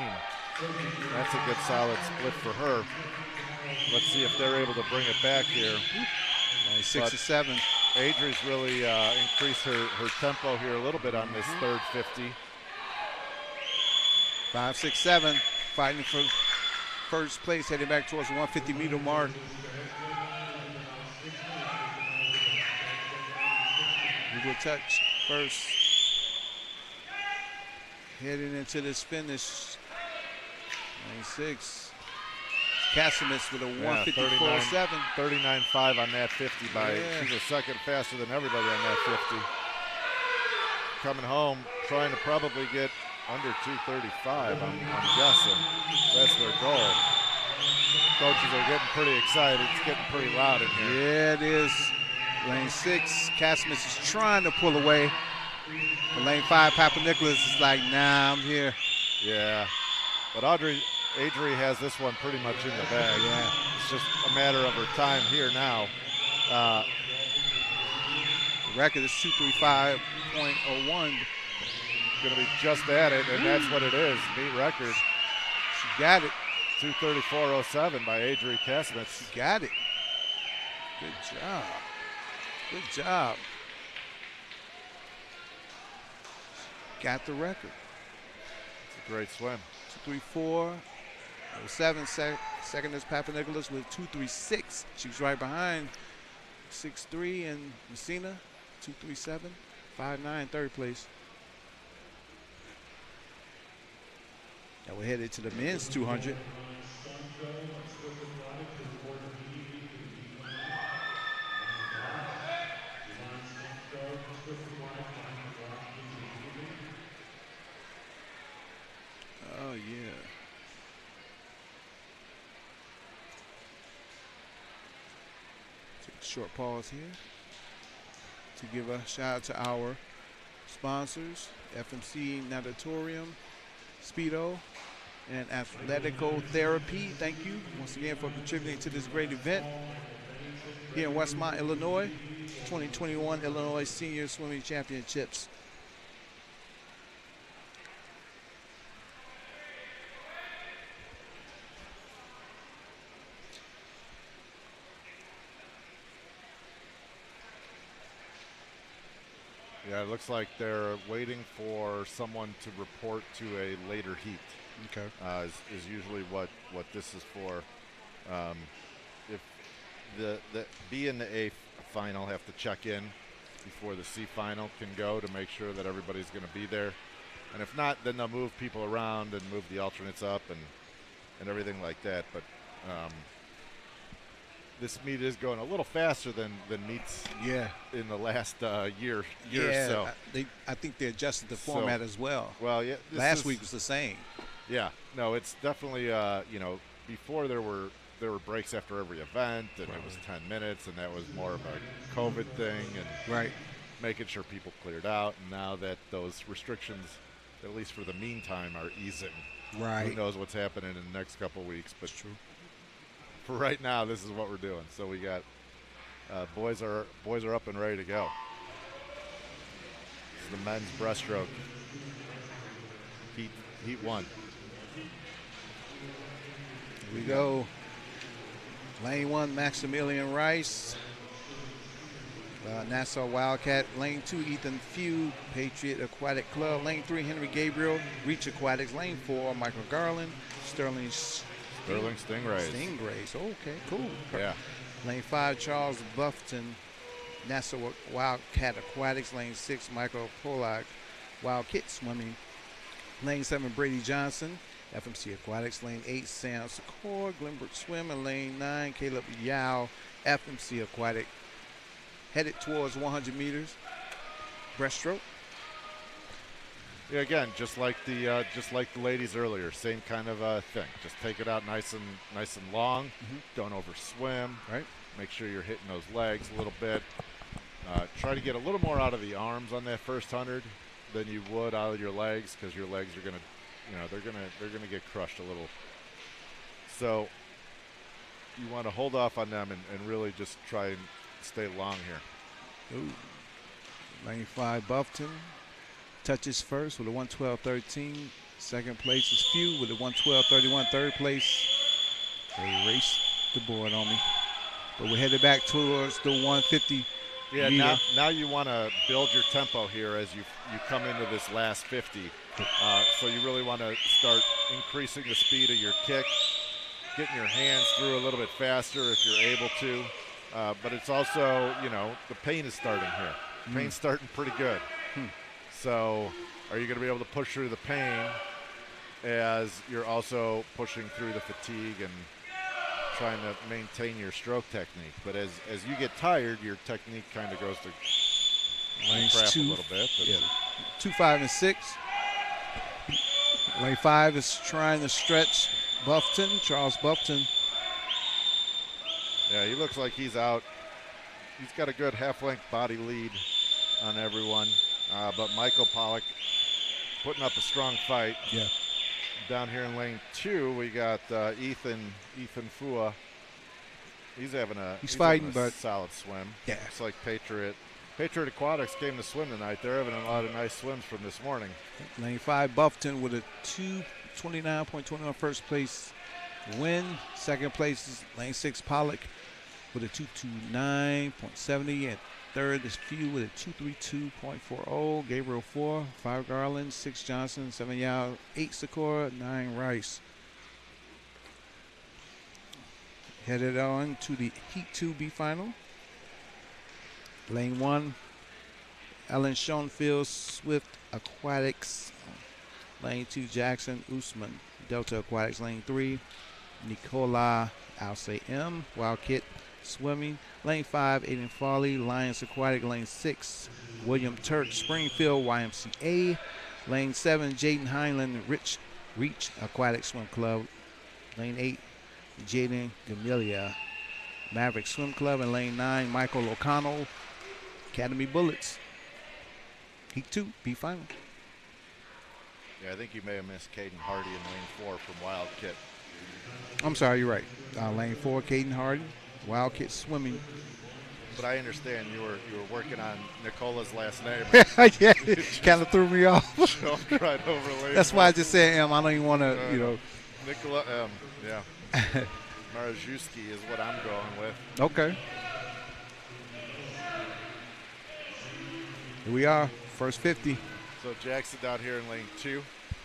B: That's a good solid split for her. Let's see if they're able to bring it back here.
A: Lane 6 or 7.
B: Adri's really increased her tempo here a little bit on this third 50.
A: 5, 6, 7, fighting for first place, heading back towards the 150-meter mark. We will touch first. Heading into this finish. Lane 6. Cassimus with a 154.7.
B: 39.5 on that 50 she's a second faster than everybody on that 50. Coming home, trying to probably get under 235, I'm guessing. That's their goal. Coaches are getting pretty excited. It's getting pretty loud in here.
A: Yeah, it is. Lane 6, Cassimus is trying to pull away. But lane 5, Papa Nicholas is like, nah, I'm here.
B: Yeah, but Adri has this one pretty much in the bag.
A: Yeah.
B: It's just a matter of her time here now.
A: The record is 235.01.
B: Going to be just at it, and that's what it is. Meet record.
A: She got it.
B: 234.07 by Adri Cassimus.
A: She got it. Good job. Good job. Got the record.
B: It's a great swim.
A: 234.07. Second is Papa Nicholas with 236. She's right behind 6'3" and Messina, 237. 5'9", third place. Now we're headed to the men's 200. Oh, yeah. Take a short pause here to give a shout out to our sponsors, FMC Natatorium, Speedo, and Athletico Therapy. Thank you once again for contributing to this great event here in Westmont, Illinois, 2021 Illinois Senior Swimming Championships.
B: Yeah, it looks like they're waiting for someone to report to a later heat.
A: Okay.
B: Is usually what this is for. If the B and the A final have to check in before the C final can go to make sure that everybody's going to be there. And if not, then they'll move people around and move the alternates up and everything like that. But this meet is going a little faster than meets in the last year or so.
A: I think they adjusted the format as well.
B: Well, yeah.
A: Last week was the same.
B: Yeah. No, it's definitely you know, before there were breaks after every event, and it was 10 minutes, and that was more of a COVID thing, and making sure people cleared out. And now that those restrictions, at least for the meantime, are easing.
A: Right.
B: Who knows what's happening in the next couple of weeks? But for right now, this is what we're doing. So we got boys are up and ready to go. This is the men's breaststroke. Heat 1.
A: Here we go. Lane 1, Maximilian Rice. Nassau Wildcat. Lane 2, Ethan Few, Patriot Aquatic Club. Lane 3, Henry Gabriel, Reach Aquatics. Lane 4, Michael Garland, Sterling
B: Stingrays.
A: Okay, cool.
B: Yeah.
A: Lane 5, Charles Buffton, Nassau Wildcat Aquatics. Lane 6, Michael Polak, Wildcat Swimming. Lane 7, Brady Johnson, FMC Aquatics. Lane 8, Sam Secor, Glenbrook Swim. And lane 9, Caleb Yao, FMC Aquatic. Headed towards 100 meters breaststroke.
B: Yeah, again, just like the ladies earlier, same kind of thing. Just take it out nice and long.
A: Mm-hmm.
B: Don't overswim.
A: Right.
B: Make sure you're hitting those legs a little bit. Try to get a little more out of the arms on that first 100 than you would out of your legs, because your legs are gonna, you know, they're gonna get crushed a little. So you want to hold off on them and really just try and stay long here.
A: Ooh. Lane 5, Buffton touches first with a 112.13. Second place is Few with a 112.31. Third place, they raced the board on me. But we're headed back towards the 150.
B: Yeah, now you want to build your tempo here as you come into this last 50. So you really want to start increasing the speed of your kick, getting your hands through a little bit faster if you're able to. But it's also, you know, the pain is starting here. Pain's starting pretty good. So are you going to be able to push through the pain as you're also pushing through the fatigue and trying to maintain your stroke technique? But as you get tired, your technique kind of goes to crap a little bit. But
A: 2, 5, and 6. Lane 5 is trying to stretch Buffton, Charles Buffton.
B: Yeah, he looks like he's out. He's got a good half-length body lead on everyone. But Michael Pollock putting up a strong fight.
A: Yeah.
B: Down here in lane 2, we got Ethan Fua. He's having a
A: fighting, but
B: solid swim.
A: Yeah.
B: It's like Patriot Aquatics came to swim tonight. They're having a lot of nice swims from this morning.
A: Lane 5, Buffton with a 2:29.21 first place win. Second place is lane 6, Pollock with a 2:29.70. And third is Few with a 2:32.40. Gabriel 4, 5 Garland, 6 Johnson, 7 Yao, 8 Secor, 9 Rice. Headed on to the Heat 2B final. Lane 1, Ellen Schoenfield, Swift Aquatics. Lane 2, Jackson Usman, Delta Aquatics. Lane 3, Nicola, I'll say M, Wildcat Swimming. Lane 5, Aiden Farley, Lions Aquatic. Lane 6, William Turk, Springfield YMCA. Lane 7, Jaden Heinlein, Reach Aquatic Swim Club. Lane 8, Jaden Gamelia, Maverick Swim Club. And lane 9, Michael O'Connell, Academy Bullets. Heat 2, B final.
B: Yeah, I think you may have missed Caden Hardy in lane 4 from Wildcat.
A: I'm sorry, you're right. Lane 4, Caden Hardy, Wildcat Swimming.
B: But I understand you were working on Nicola's last name.
A: Yeah, kind of threw me off.
B: Jumped right over lane.
A: That's why I just said M. I don't even want to,
B: Nicola M. Yeah. Marajewski is what I'm going with.
A: Okay. Here we are, first 50.
B: So Jackson down here in lane 2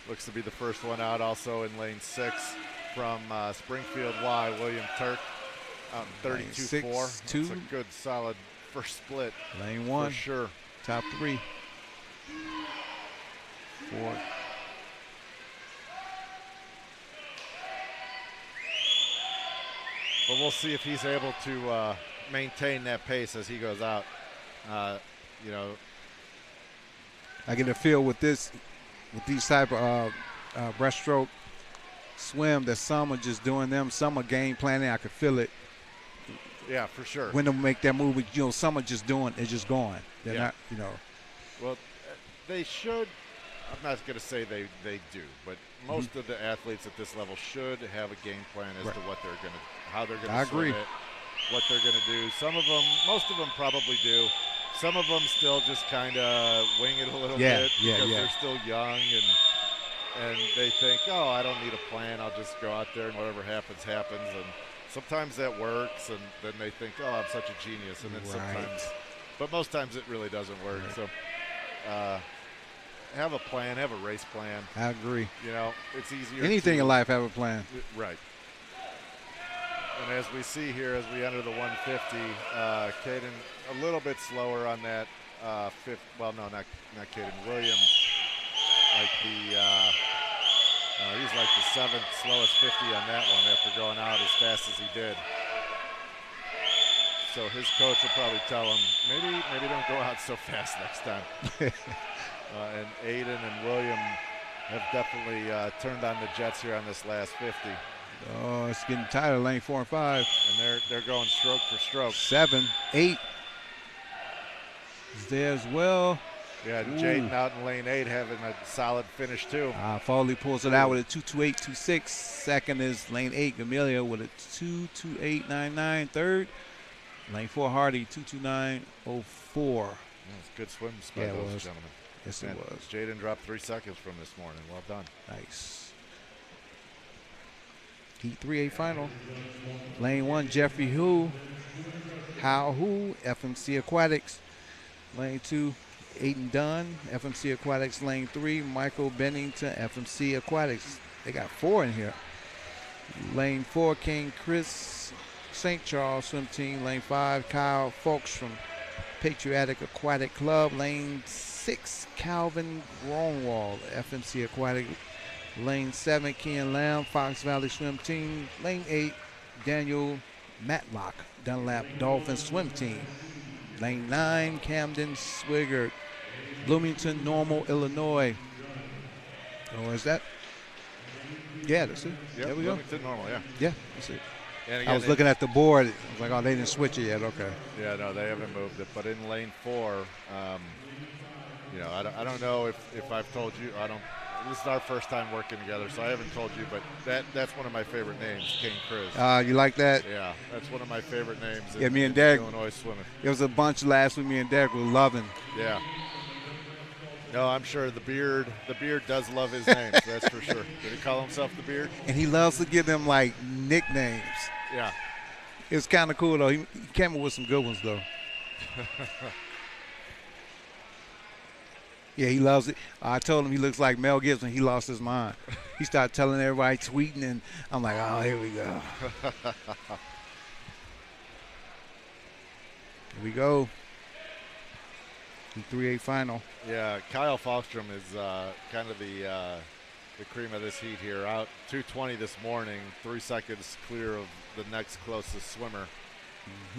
B: looks to be the first one out. Also in lane 6 from Springfield Y, William Turk. 32-4.
A: 6-2.
B: It's a good, solid first split.
A: Lane 1.
B: For sure.
A: Top 3. 4.
B: But we'll see if he's able to maintain that pace as he goes out. You know,
A: I get a feel with these type of breaststroke swim that some are just doing them, some are game planning. I could feel it.
B: Yeah, for sure.
A: When they make that move, but, you know, some are just doing, they're just going. They're not, you know.
B: Well, they should. I'm not going to say they do, but most of the athletes at this level should have a game plan as to what they're going to, how they're going to swim it, what they're going to do. Some of them, most of them probably do. Some of them still just kind of wing it a little bit because they're still young and they think, oh, I don't need a plan. I'll just go out there and whatever happens, happens. And sometimes that works, and then they think, oh, I'm such a genius. And then sometimes, but most times it really doesn't work. So have a plan, have a race plan.
A: I agree.
B: You know, it's easier.
A: Anything in life, have a plan.
B: Right. And as we see here, as we enter the 150, Caden a little bit slower on that fifth. Well, no, not Caden. William, like he's like the 7th slowest 50 on that one after going out as fast as he did. So his coach will probably tell him, maybe don't go out so fast next time. And Aiden and William have definitely turned on the jets here on this last 50.
A: Oh, it's getting tighter, lane 4 and 5.
B: And they're going stroke for stroke.
A: 7, 8 is there as well.
B: Yeah, Jaden out in lane 8 having a solid finish too.
A: Foley pulls it out with a 2:28.26. Second is lane 8, Amelia with a 2:28.99. Third, lane 4, Hardy, 2:29.04.
B: It's good swims by those gentlemen.
A: Yes, it was.
B: Jaden dropped 3 seconds from this morning. Well done.
A: Nice. Heat 3A final. Lane 1, Jeffrey Hu, FMC Aquatics. Lane 2, Aiden Dunn, FMC Aquatics. Lane 3, Michael Bennington, FMC Aquatics. They got 4 in here. Lane 4, King Chris, St. Charles Swim Team. Lane 5, Kyle Folks from Patriotic Aquatic Club. Lane 6, Calvin Gronwald, FMC Aquatic. Lane 7, Ken Lamb, Fox Valley Swim Team. Lane 8, Daniel Matlock, Dunlap Dolphin Swim Team. Lane 9, Camden Swigert, Bloomington Normal, Illinois. Oh, is that? Yeah, that's it.
B: Yep,
A: there we go.
B: Bloomington Normal, yeah.
A: Yeah, that's it.
B: And again,
A: I was looking at the board. I was like, oh, they didn't switch it yet. Okay.
B: Yeah, no, they haven't moved it. But in lane 4, you know, I don't know if I've told you. This is our first time working together, so I haven't told you. But that's one of my favorite names, King Chris.
A: You like that?
B: Yeah, that's one of my favorite names.
A: Yeah, me and Derek.
B: Illinois swimming.
A: There was a bunch last week. Me and Derek were loving.
B: Yeah. No, I'm sure the beard does love his name. So that's for sure. Did he call himself the Beard?
A: And he loves to give them like nicknames.
B: Yeah.
A: It was kind of cool though. He came up with some good ones though. Yeah, he loves it. I told him he looks like Mel Gibson. He lost his mind. He started telling everybody, tweeting, and I'm like, oh, here we go. Here we go. The 3A final.
B: Yeah, Kyle Falkstrom is kind of the cream of this heat here. Out 2:20 this morning, 3 seconds clear of the next closest swimmer.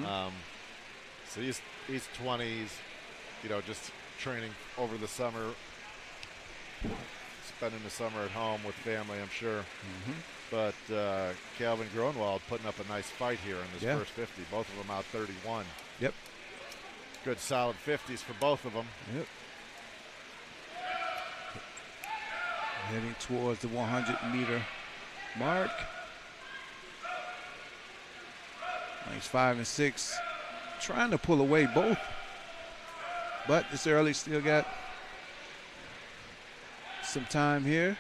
B: Mm-hmm. So he's 20s, you know, just training over the summer, spending the summer at home with family, I'm sure. Mm-hmm. But Calvin Gronwald putting up a nice fight here in this first 50. Both of them out 31.
A: Yep.
B: Good solid 50s for both of them.
A: Yep. Heading towards the 100-meter mark. Lanes 5 and 6 trying to pull away both. But it's early, still got some time here.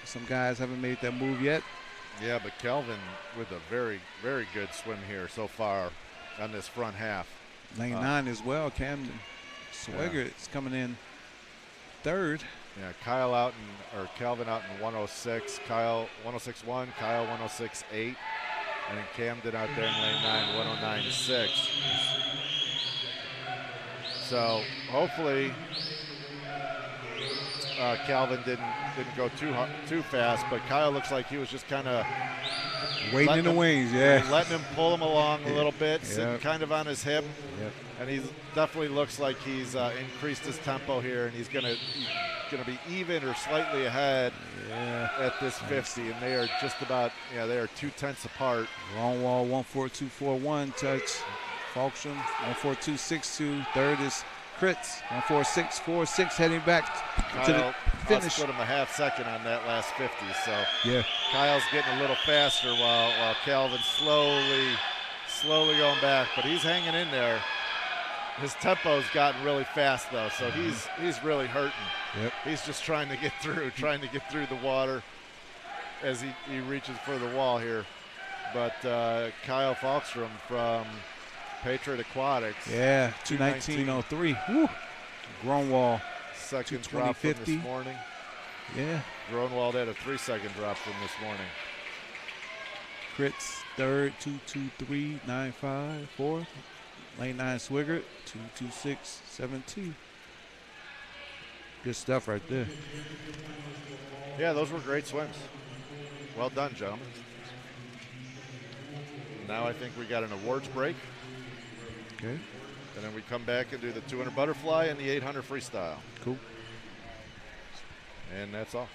A: Some guys haven't made that move yet.
B: Yeah, but Kelvin with a very, very good swim here so far on this front half.
A: Lane 9 as well. Camden Swigert is coming in third.
B: Yeah, Kelvin out in 106. Kyle 106.1. Kyle 106.8. And then Camden out there in lane 9, 109.6. So hopefully Calvin didn't go too fast, but Kyle looks like he was just kind of
A: Waiting in the wings, yeah.
B: letting him pull him along a little bit, sitting kind of on his hip.
A: Yep.
B: And he definitely looks like he's increased his tempo here, and he's gonna be even or slightly ahead at this 50. And they are just about, they are 2/10 apart.
A: Long wall 14241 touch. Falkstrom 14262. Third is Kritz 14646 heading back to the finish.
B: Split him a half second on that last 50. So
A: yeah,
B: Kyle's getting a little faster while Calvin's slowly going back, but he's hanging in there. His tempo's gotten really fast though, so he's really hurting.
A: Yep.
B: He's just trying to get through the water as he reaches for the wall here. But Kyle Falkstrom from Patriot Aquatics.
A: Yeah, 219.03. Woo. Grown wall.
B: Second drop from this morning.
A: Yeah.
B: Groenwald had a 3-second drop from this morning.
A: Kritz third, 223.95. Fourth. Lane 9 Swigert, 226.72. Good stuff right there.
B: Yeah, those were great swims. Well done, gentlemen. Now I think we got an awards break.
A: Okay.
B: And then we come back and do the 200 butterfly and the 800 freestyle.
A: Cool.
B: And that's all.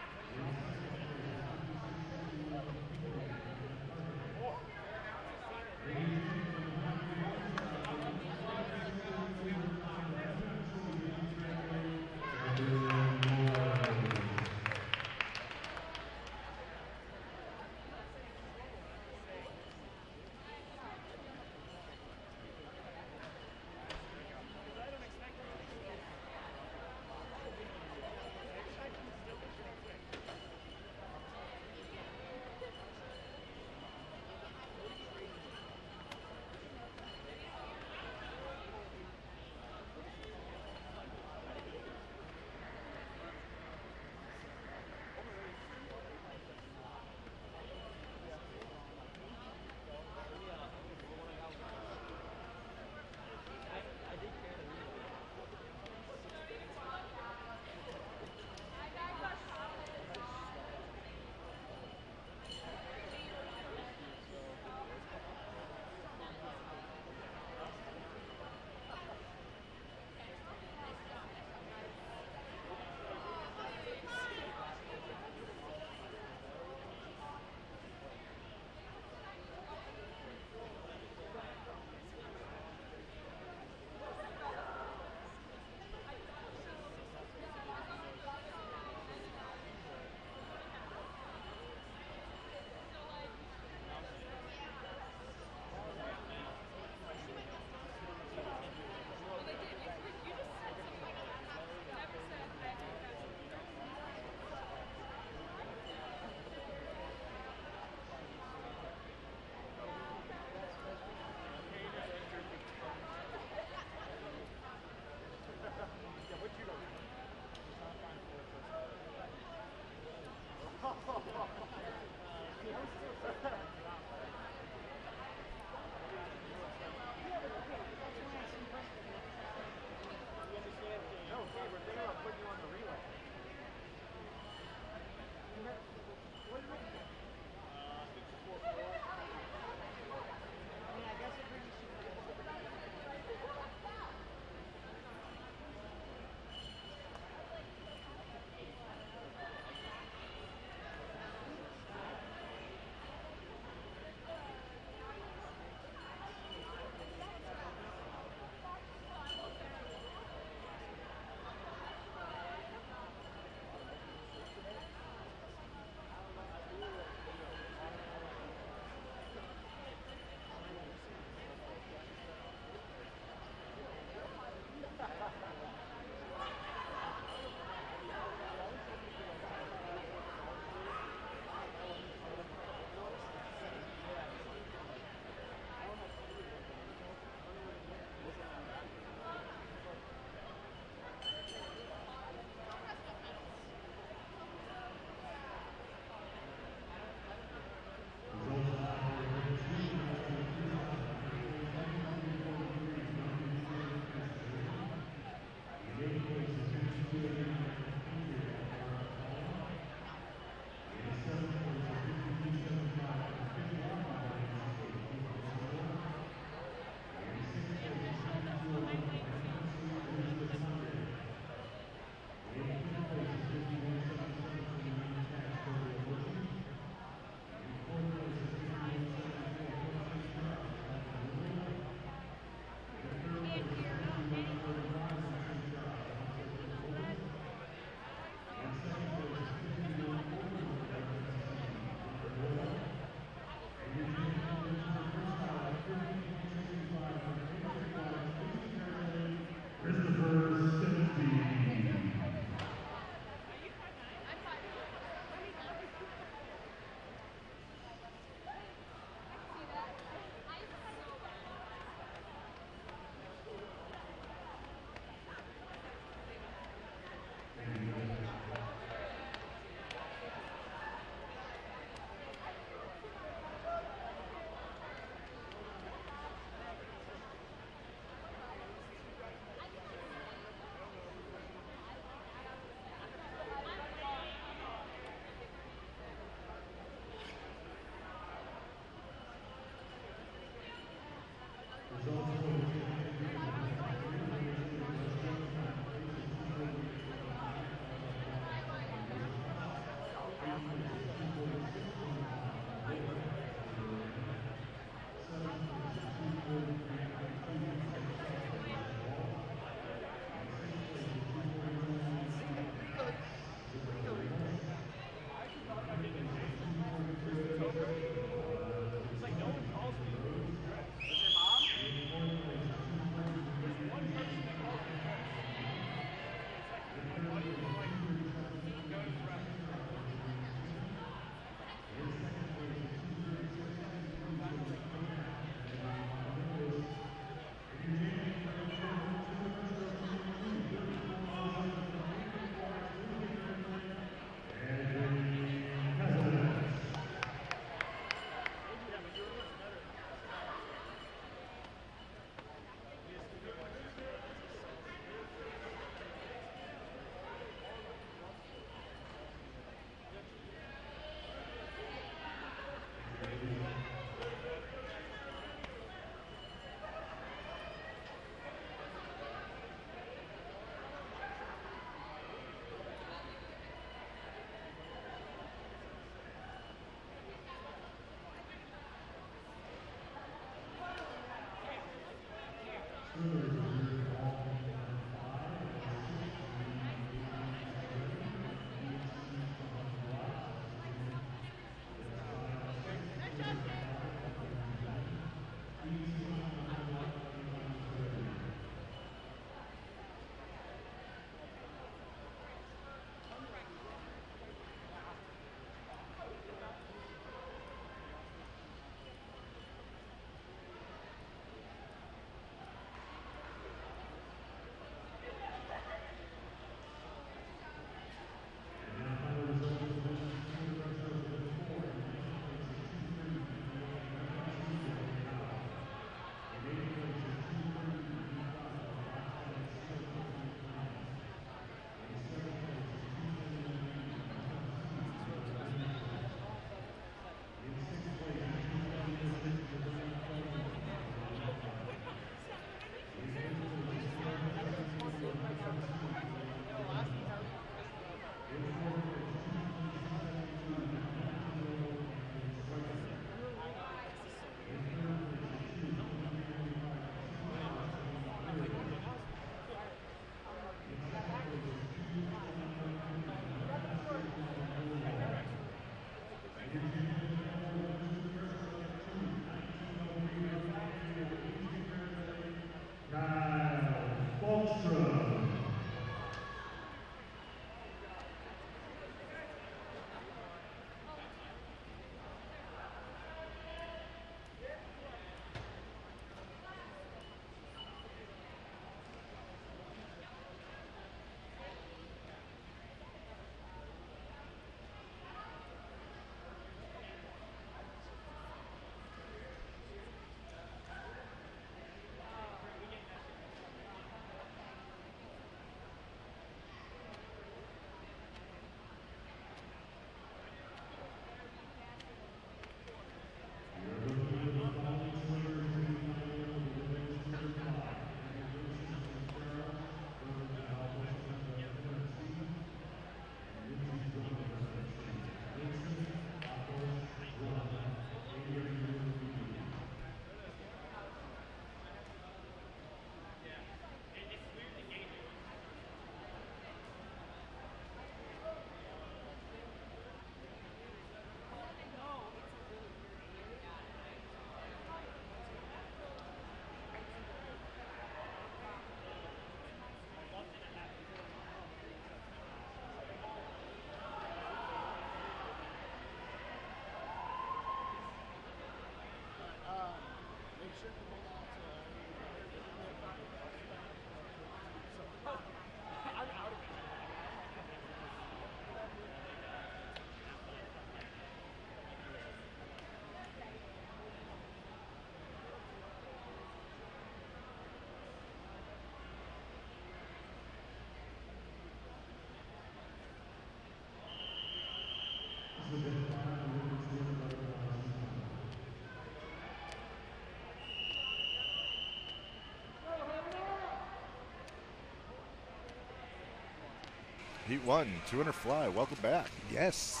B: Heat 1, 200 fly. Welcome back.
A: Yes.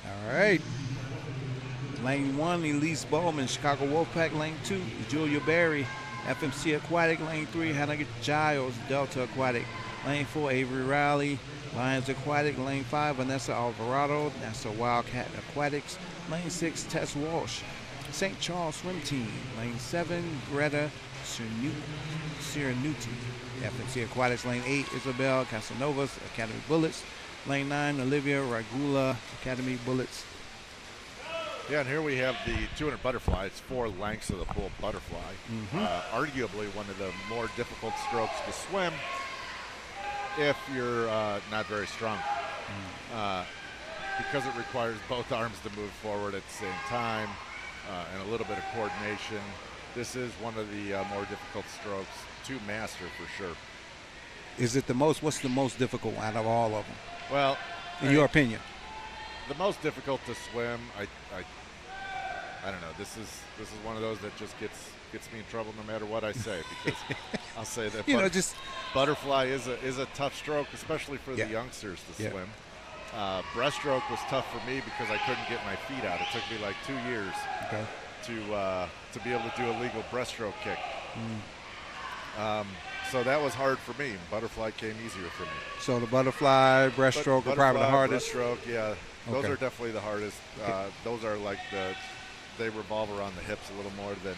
A: All right. Lane 1, Elise Bowman, Chicago Wolfpack. Lane 2, Julia Berry, FMC Aquatic. Lane 3, Hannah Giles, Delta Aquatic. Lane 4, Avery Riley, Lions Aquatic. Lane 5, Vanessa Alvarado, Nassau Wildcat Aquatics. Lane 6, Tess Walsh, St. Charles Swim Team. Lane 7, Greta Ciranuti, FMC Aquatics. Lane 8, Isabel Casanovas, Academy Bullets. Lane 9, Olivia Ragula, Academy Bullets.
B: Yeah, and here we have the 200 butterfly. It's 4 lengths of the bull butterfly. Arguably one of the more difficult strokes to swim if you're not very strong. Because it requires both arms to move forward at the same time and a little bit of coordination. This is one of the more difficult strokes to master for sure.
A: Is it the most? What's the most difficult out of all of them?
B: Well,
A: in your opinion,
B: the most difficult to swim. I don't know. This is one of those that just gets me in trouble no matter what I say, because I'll say that
A: just
B: butterfly is a tough stroke, especially for the youngsters to swim. Breaststroke was tough for me because I couldn't get my feet out. It took me like 2 years to be able to do a legal breaststroke kick. So that was hard for me. Butterfly came easier for me.
A: So the butterfly, breaststroke are probably the hardest.
B: Breaststroke, yeah. Those are definitely the hardest. Those are like they revolve around the hips a little more than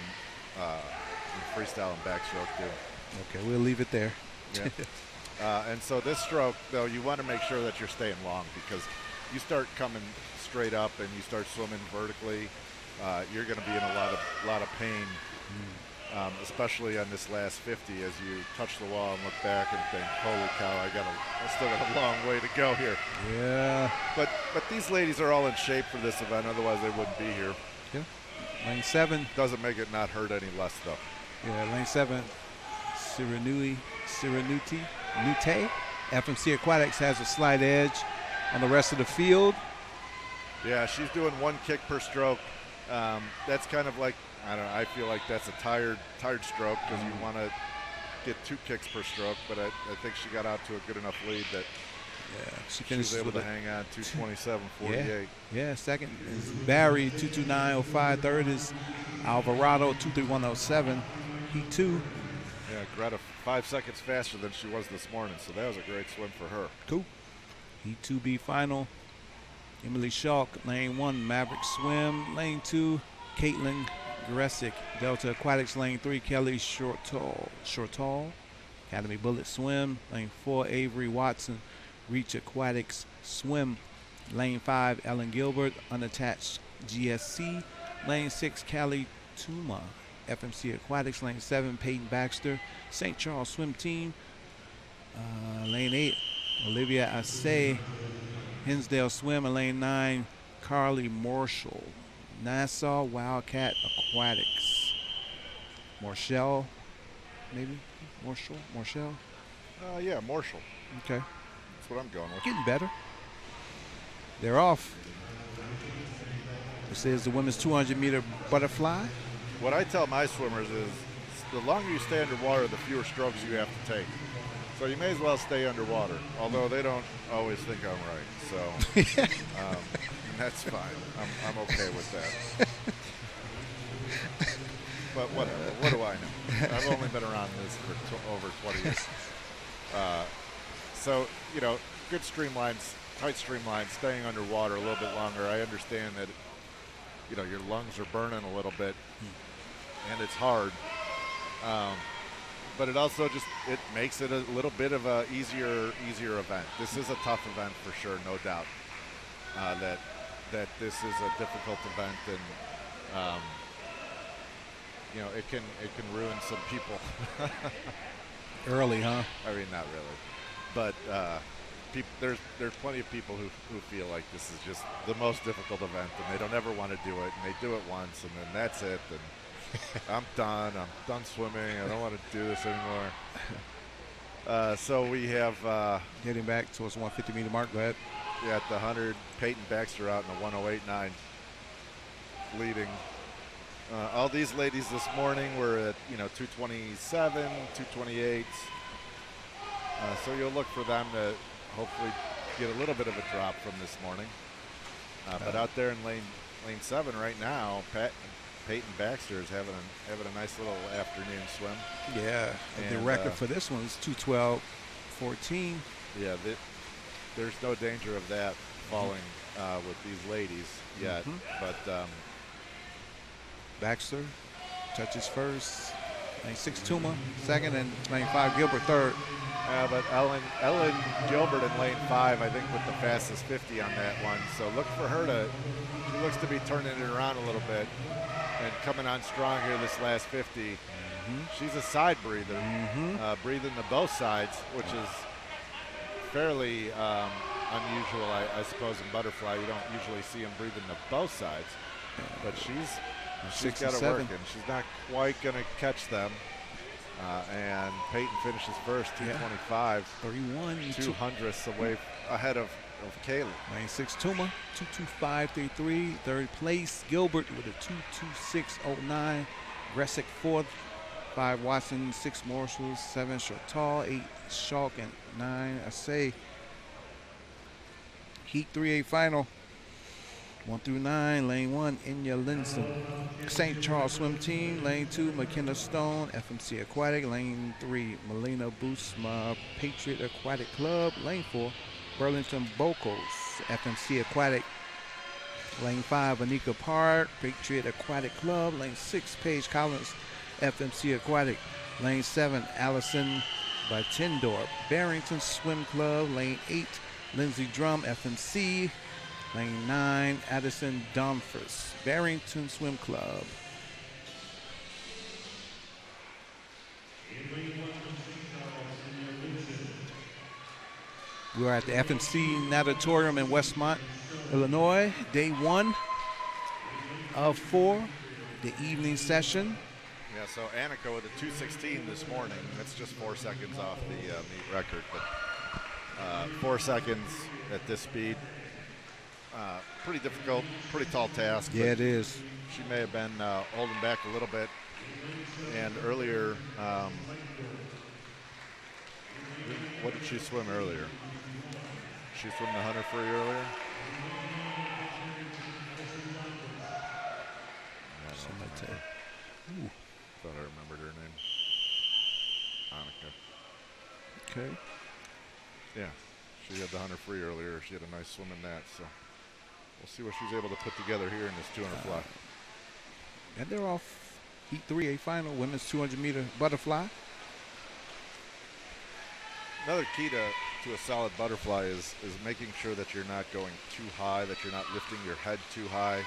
B: freestyle and backstroke do.
A: Okay, we'll leave it there.
B: Yeah. And so this stroke, though, you want to make sure that you're staying long, because you start coming straight up and you start swimming vertically, you're going to be in a lot of pain. Especially on this last 50, as you touch the wall and look back and think, holy cow, I still got a long way to go here.
A: Yeah.
B: But these ladies are all in shape for this event, otherwise they wouldn't be here.
A: Yeah. Lane 7.
B: Doesn't make it not hurt any less, though.
A: Yeah, lane 7, Ciranuti, FMC Aquatics has a slight edge on the rest of the field.
B: Yeah, she's doing 1 kick per stroke. That's kind of like, I feel like that's a tired stroke, because you want to get 2 kicks per stroke, but I think she got out to a good enough lead that she was able to hang on. 2:27.48.
A: Yeah, second is Barry, 2:29.05. Third is Alvarado, 2:31.07. Heat 2.
B: Yeah, Greta 5 seconds faster than she was this morning, so that was a great swim for her.
A: Cool. Heat 2B final. Emily Schalk, lane 1, Maverick Swim. Lane 2, Caitlin Gresick, Delta Aquatics. Lane 3, Kelly Shortall, Academy Bullet Swim. Lane 4, Avery Watson, Reach Aquatics Swim. Lane 5, Ellen Gilbert, Unattached GSC. Lane 6, Callie Tuma, FMC Aquatics. Lane 7, Peyton Baxter, St. Charles Swim Team. Lane 8, Olivia Assay, Hinsdale Swim. And Lane 9, Carly Marshall, Nassau Wildcat Aquatics. Marshall, maybe? Marshall?
B: Yeah, Marshall.
A: Okay.
B: That's what I'm going with.
A: Getting better. They're off. This is the women's 200-meter butterfly.
B: What I tell my swimmers is, the longer you stay underwater, the fewer strokes you have to take. So you may as well stay underwater, although they don't always think I'm right. So that's fine. I'm okay with that. But whatever. What do I know? I've only been around this for over 20 years. So, good streamlines, tight streamlines, staying underwater a little bit longer. I understand that, your lungs are burning a little bit, and it's hard. But it also it makes it a little bit of a easier event. This is a tough event for sure, no doubt. That this is a difficult event, and it can ruin some people.
A: Early, huh?
B: I mean, not really, but there's plenty of people who feel like this is just the most difficult event, and they don't ever want to do it, and they do it once, and then that's it. And I'm done swimming. I don't want to do this anymore. So we have
A: getting back towards the 150-meter mark. Go ahead.
B: Yeah, at the 100, Peyton Baxter out in a 108.9, leading. All these ladies this morning were at 227, 228. So you'll look for them to hopefully get a little bit of a drop from this morning. But out there in lane 7 right now, Peyton Baxter is having a nice little afternoon swim.
A: Yeah, and the record for this one is 2:12.14.
B: Yeah, there's no danger of that falling with these ladies yet. But
A: Baxter touches first. Lane 6 Tuma second, and lane 5 Gilbert third.
B: But Ellen Gilbert in lane 5, I think, with the fastest 50 on that one. So look for her she looks to be turning it around a little bit and coming on strong here this last 50. She's a side breather, breathing to both sides, which is fairly unusual, I suppose, in butterfly. You don't usually see them breathing to both sides, but she's got it working. She's not quite going to catch them. And Peyton finishes first, 2:25,
A: 31,
B: 200ths away ahead of Kaylee.
A: Lane 6 Tuma, 2:25.33. Third place, Gilbert with a 2:26.09. Gressick fourth. 5 Watson, 6 Marshall, 7 Shortall, 8 Schalk, and 9 Assay. Heat 3A final. 1 through 9, lane 1, Inya Linson. St. Charles Swim Team, lane 2, McKenna Stone, FMC Aquatic, lane 3, Melina Boosma, Patriot Aquatic Club, lane 4, Burlington Bocos, FMC Aquatic, lane 5, Anika Park, Patriot Aquatic Club, lane 6, Paige Collins, FMC Aquatic, lane 7, Allison Batendorp, Barrington Swim Club, lane 8, Lindsay Drum, FMC, lane 9, Addison Dumfries, Barrington Swim Club. We're at the FMC Natatorium in Westmont, Illinois, day 1 of 4, the evening session.
B: Yeah, so Annika with a 2:16 this morning. That's just 4 seconds off the meet record, but 4 seconds at this speed. Pretty difficult, pretty tall task.
A: Yeah, it is.
B: She may have been holding back a little bit. And earlier, what did she swim earlier? She swam the 100 free earlier? Thought I remembered her name. Annika.
A: Okay.
B: Yeah, she had the 100 free earlier. She had a nice swim in that, so we'll see what she's able to put together here in this 200 fly.
A: And they're off Heat 3A final, women's 200-meter butterfly.
B: Another key to a solid butterfly is making sure that you're not going too high, that you're not lifting your head too high.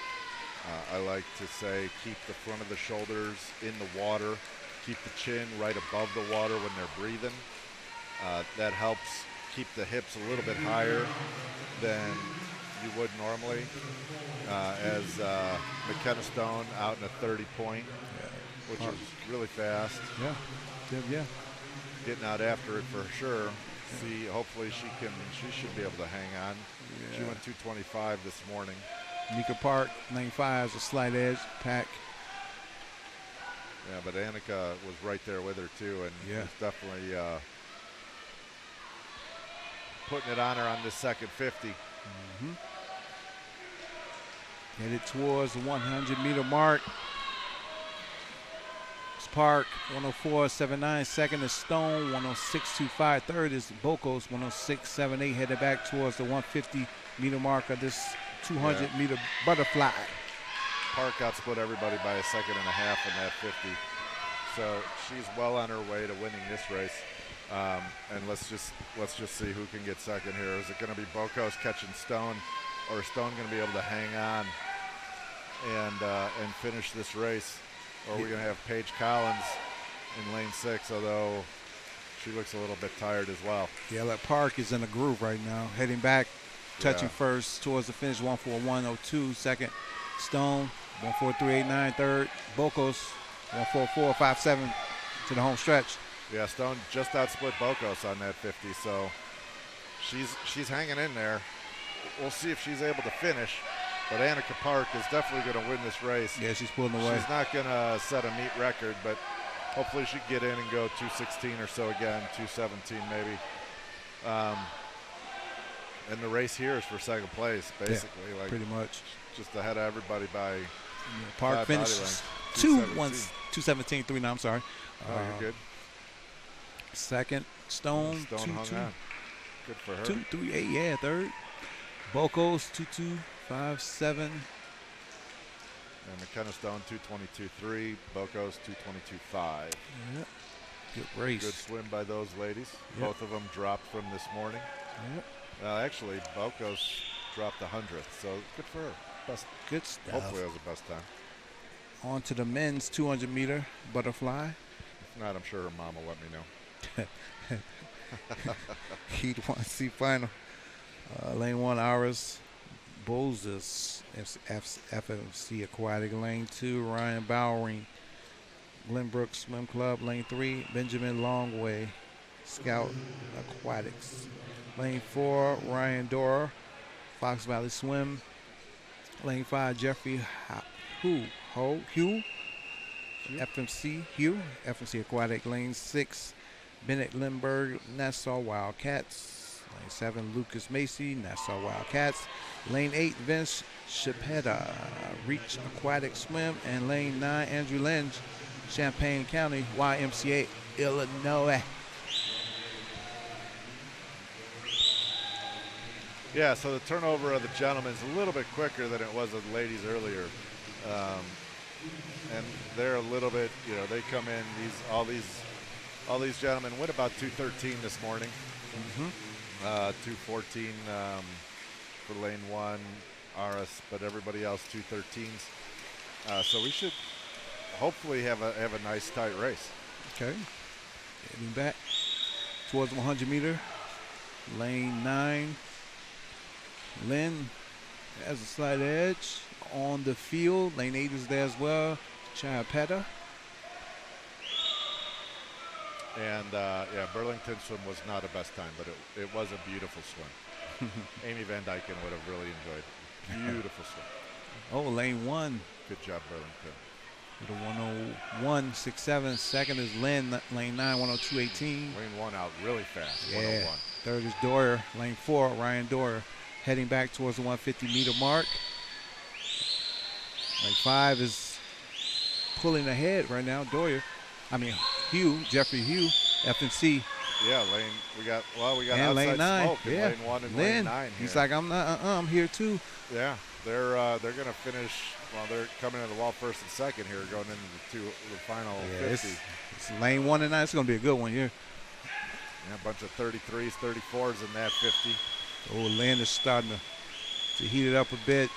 B: I like to say keep the front of the shoulders in the water, keep the chin right above the water when they're breathing. That helps keep the hips a little bit higher than you would normally. As McKenna Stone out in a 30 point, which is really fast.
A: Yeah.
B: Getting out after it for sure. See, hopefully she should be able to hang on. Yeah. She went 2:25 this morning.
A: Nika Park, lane 5 is a slight edge, pack.
B: Yeah, but Annika was right there with her too, and was definitely putting it on her on this second 50.
A: Headed towards the 100-meter mark. It's Park, 104.79. Second is Stone, 106.25. Third is Bocos, 106.78. Headed back towards the 150-meter mark of this 200-meter butterfly.
B: Park outsplit everybody by a second and a half in that 50. So she's well on her way to winning this race. And let's just see who can get second here. Is it going to be Bocos catching Stone, or is Stone going to be able to hang on and finish this race? Or are we going to have Paige Collins in lane 6, although she looks a little bit tired as well.
A: Yeah, that Park is in a groove right now. Heading back, touching first towards the finish, 141.02. Second, Stone, 143.89. Third, Bocos, 144.57 to the home stretch.
B: Yeah, Stone just outsplit Bocos on that 50, so she's hanging in there. We'll see if she's able to finish. But Annika Park is definitely going to win this race.
A: Yeah, she's pulling away.
B: She's not going to set a meet record, but hopefully she can get in and go 2:16 or so again, 2:17 maybe. And the race here is for second place, basically.
A: Yeah,
B: like
A: pretty much.
B: Just ahead of everybody by
A: Park
B: 5
A: finished
B: body lengths.
A: 217, 3-9, I'm sorry.
B: Oh, you're good.
A: Second, Stone,
B: Stone
A: 2-2.
B: hung on. Good for her.
A: 2-3-8, yeah, third. Bocos, 2-2-5-7.
B: And McKenna Stone, 2:22.3. Bocos, 2:22.5.
A: Yep. Good race.
B: Good swim by those ladies.
A: Yep.
B: Both of them dropped from this morning.
A: Yep.
B: Actually, Bocos dropped the 100th, so good for her. Best.
A: Good stuff.
B: Hopefully, it was the best time.
A: On to the men's 200-meter butterfly.
B: If not, I'm sure her mom will let me know.
A: Heat 1C final. Lane 1, Iris Bozes, FMC Aquatic. Lane 2, Ryan Bowering, Glenbrook Swim Club. Lane 3, Benjamin Longway, Scout Aquatics. Lane 4, Ryan Dora, Fox Valley Swim. Lane 5, Jeffrey Hugh, FMC Aquatic. Lane 6, Bennett Lindbergh, Nassau Wildcats. Lane 7, Lucas Macy, Nassau Wildcats. Lane 8, Vince Chapetta, Reach Aquatic Swim. And Lane 9, Andrew Lynch, Champaign County, YMCA, Illinois.
B: Yeah, so the turnover of the gentlemen is a little bit quicker than it was of the ladies earlier. And they're a little bit, they come in, all these gentlemen went about 2:13 this morning. 2:14 for lane 1, RS, but everybody else 2:13s. So we should hopefully have a nice tight race.
A: Okay. Getting back towards the 100-meter. Lane 9. Lynn has a slight edge on the field. Lane 8 is there as well. Chiapetta.
B: And Burlington swim was not a best time, but it was a beautiful swim. Amy Van Dyken would have really enjoyed. Beautiful swim.
A: Oh, lane 1.
B: Good job, Burlington.
A: With a 101.67. Second is Lynn, lane 9, 102.18.
B: Lane 1 out really fast,
A: yeah.
B: 101.
A: Third is Dwyer. Lane 4, Ryan Dwyer, heading back towards the 150-meter mark. Lane 5 is pulling ahead right now. Jeffrey Hugh, FNC.
B: Yeah, we got
A: and
B: outside
A: lane 9.
B: smoke in lane 1 and lane 9 here.
A: He's like, I'm here too.
B: Yeah, they're going to finish. Well, they're coming in the wall first and second here, going into the final 50.
A: It's lane 1 and 9. It's going to be a good one here.
B: Yeah, a bunch of 33s, 34s in that 50.
A: Oh, Lynn is starting to heat it up a bit.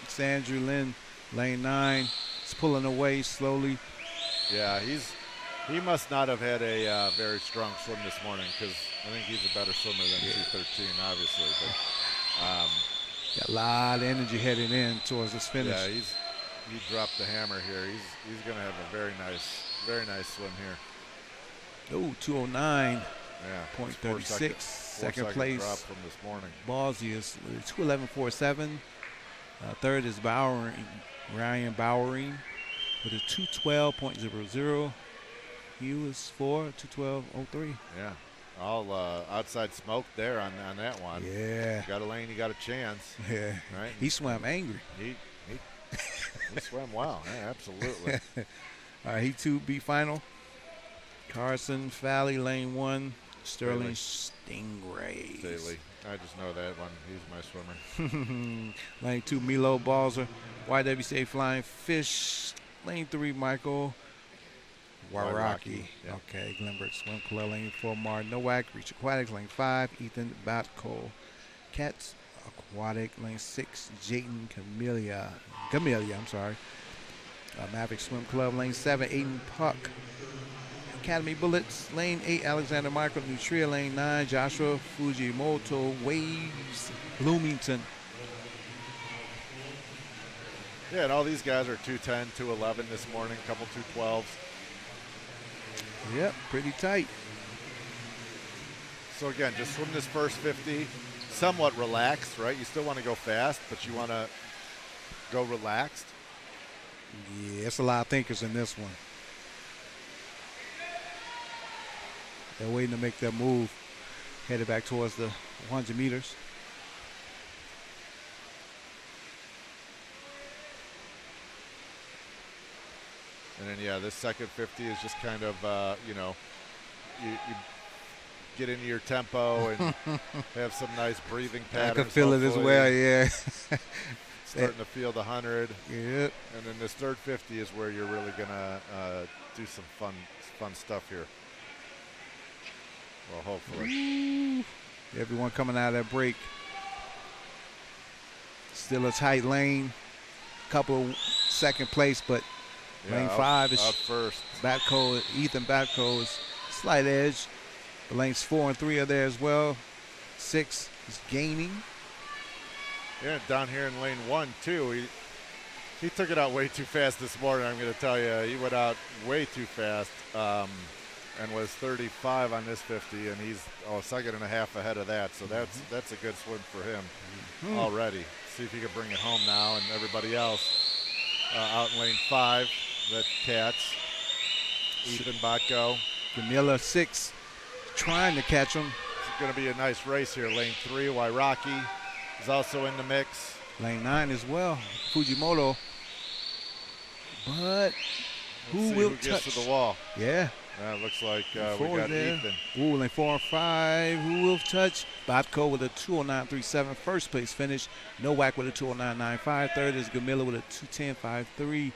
A: It's Andrew Lynn, lane 9. It's pulling away slowly.
B: Yeah, he must not have had a very strong swim this morning, because I think he's a better swimmer than 2:13, obviously. But
A: got a lot of energy heading in towards this finish.
B: Yeah, he dropped the hammer here. He's going to have a very nice swim here.
A: Oh, 209.
B: Yeah,
A: 0.36. Second place.
B: Drop from this morning.
A: Ballsy is 211.47. Third is Ryan Bowering with a 212.00. Hugh is 212.03.
B: Yeah, all outside smoke there on that one.
A: Yeah.
B: You got a lane, you got a chance.
A: Yeah.
B: Right.
A: He swam angry.
B: He swam well. Yeah, absolutely.
A: All right, Heat 2B final. Carson Valley, lane 1. Sterling Stingrays.
B: Staley. I just know that one. He's my swimmer.
A: Lane 2, Milo Balzer. YWCA Flying Fish. Lane 3, Michael Waraki.
B: Yep.
A: Okay, Glenbrook Swim Club. Lane 4, Martin Nowak. Reach Aquatics. Lane 5, Ethan Batko. Cats Aquatic. Lane 6, Jayden Camellia. Maverick Swim Club. Lane 7, Aiden Puck. Academy Bullets. Lane 8, Alexander Michael Nutria. Lane 9, Joshua Fujimoto. Waves Bloomington.
B: Yeah, and all these guys are 210, 211 this morning, couple 212s.
A: Yep, pretty tight.
B: So again, just swim this first 50, somewhat relaxed, right? You still want to go fast, but you want to go relaxed.
A: Yeah, it's a lot of thinkers in this one. They're waiting to make that move. Headed back towards the 100 meters.
B: And then, yeah, this second 50 is just kind of, you know, you get into your tempo and have some nice breathing patterns.
A: I could feel it as well, yeah.
B: Starting to feel the 100.
A: Yep.
B: And then this third 50 is where you're really going to do some fun stuff here. Well, hopefully.
A: Ooh. Everyone coming out of that break. Still a tight lane. Couple of second place, but lane 5 is
B: up first.
A: Ethan Batco is slight edge. The lanes 4 and 3 are there as well. 6 is gaining.
B: Yeah, down here in lane 1 too. He took it out way too fast this morning. I'm going to tell you, he went out way too fast and was 35 on this 50, and he's a second and a half ahead of that. So that's a good swim for him already. See if he can bring it home now. And everybody else out in lane 5, that Cats, Ethan Batco.
A: Vanilla 6 trying to catch him.
B: It's going to be a nice race here. Lane 3, Wairaki is also in the mix.
A: Lane 9 as well, Fujimoto. But who
B: gets to the wall?
A: Yeah.
B: Looks like we got
A: there.
B: Ethan.
A: Ooh, lane 4 and 5. Who will touch? Batco with a 209.37. First place finish. Nowak with a 209.95. Third is Gamila with a 210.53.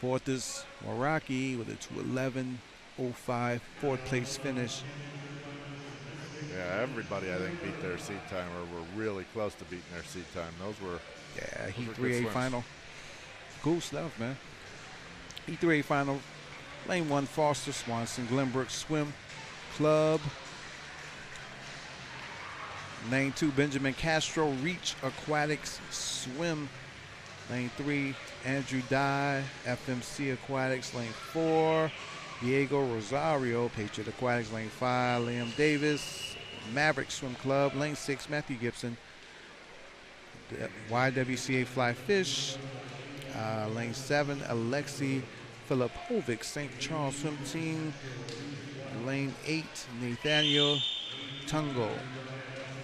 A: Fourth is Wairaki with a 211.05. Fourth place finish.
B: Yeah, everybody I think beat their seat time or were really close to beating their seat time. Those were
A: Heat 3A final. Cool stuff, man. Heat 3A final. Lane 1, Foster Swanson Glenbrook Swim Club. Lane 2, Benjamin Castro Reach Aquatics Swim. Lane 3, Andrew Dye FMC Aquatics. Lane 4, Diego Rosario Patriot Aquatics. Lane 5, Liam Davis Maverick Swim Club. Lane 6, Matthew Gibson YWCA Fly Fish. Lane 7, Alexi Filipovic St. Charles Swim Team. Lane 8, Nathaniel Tungo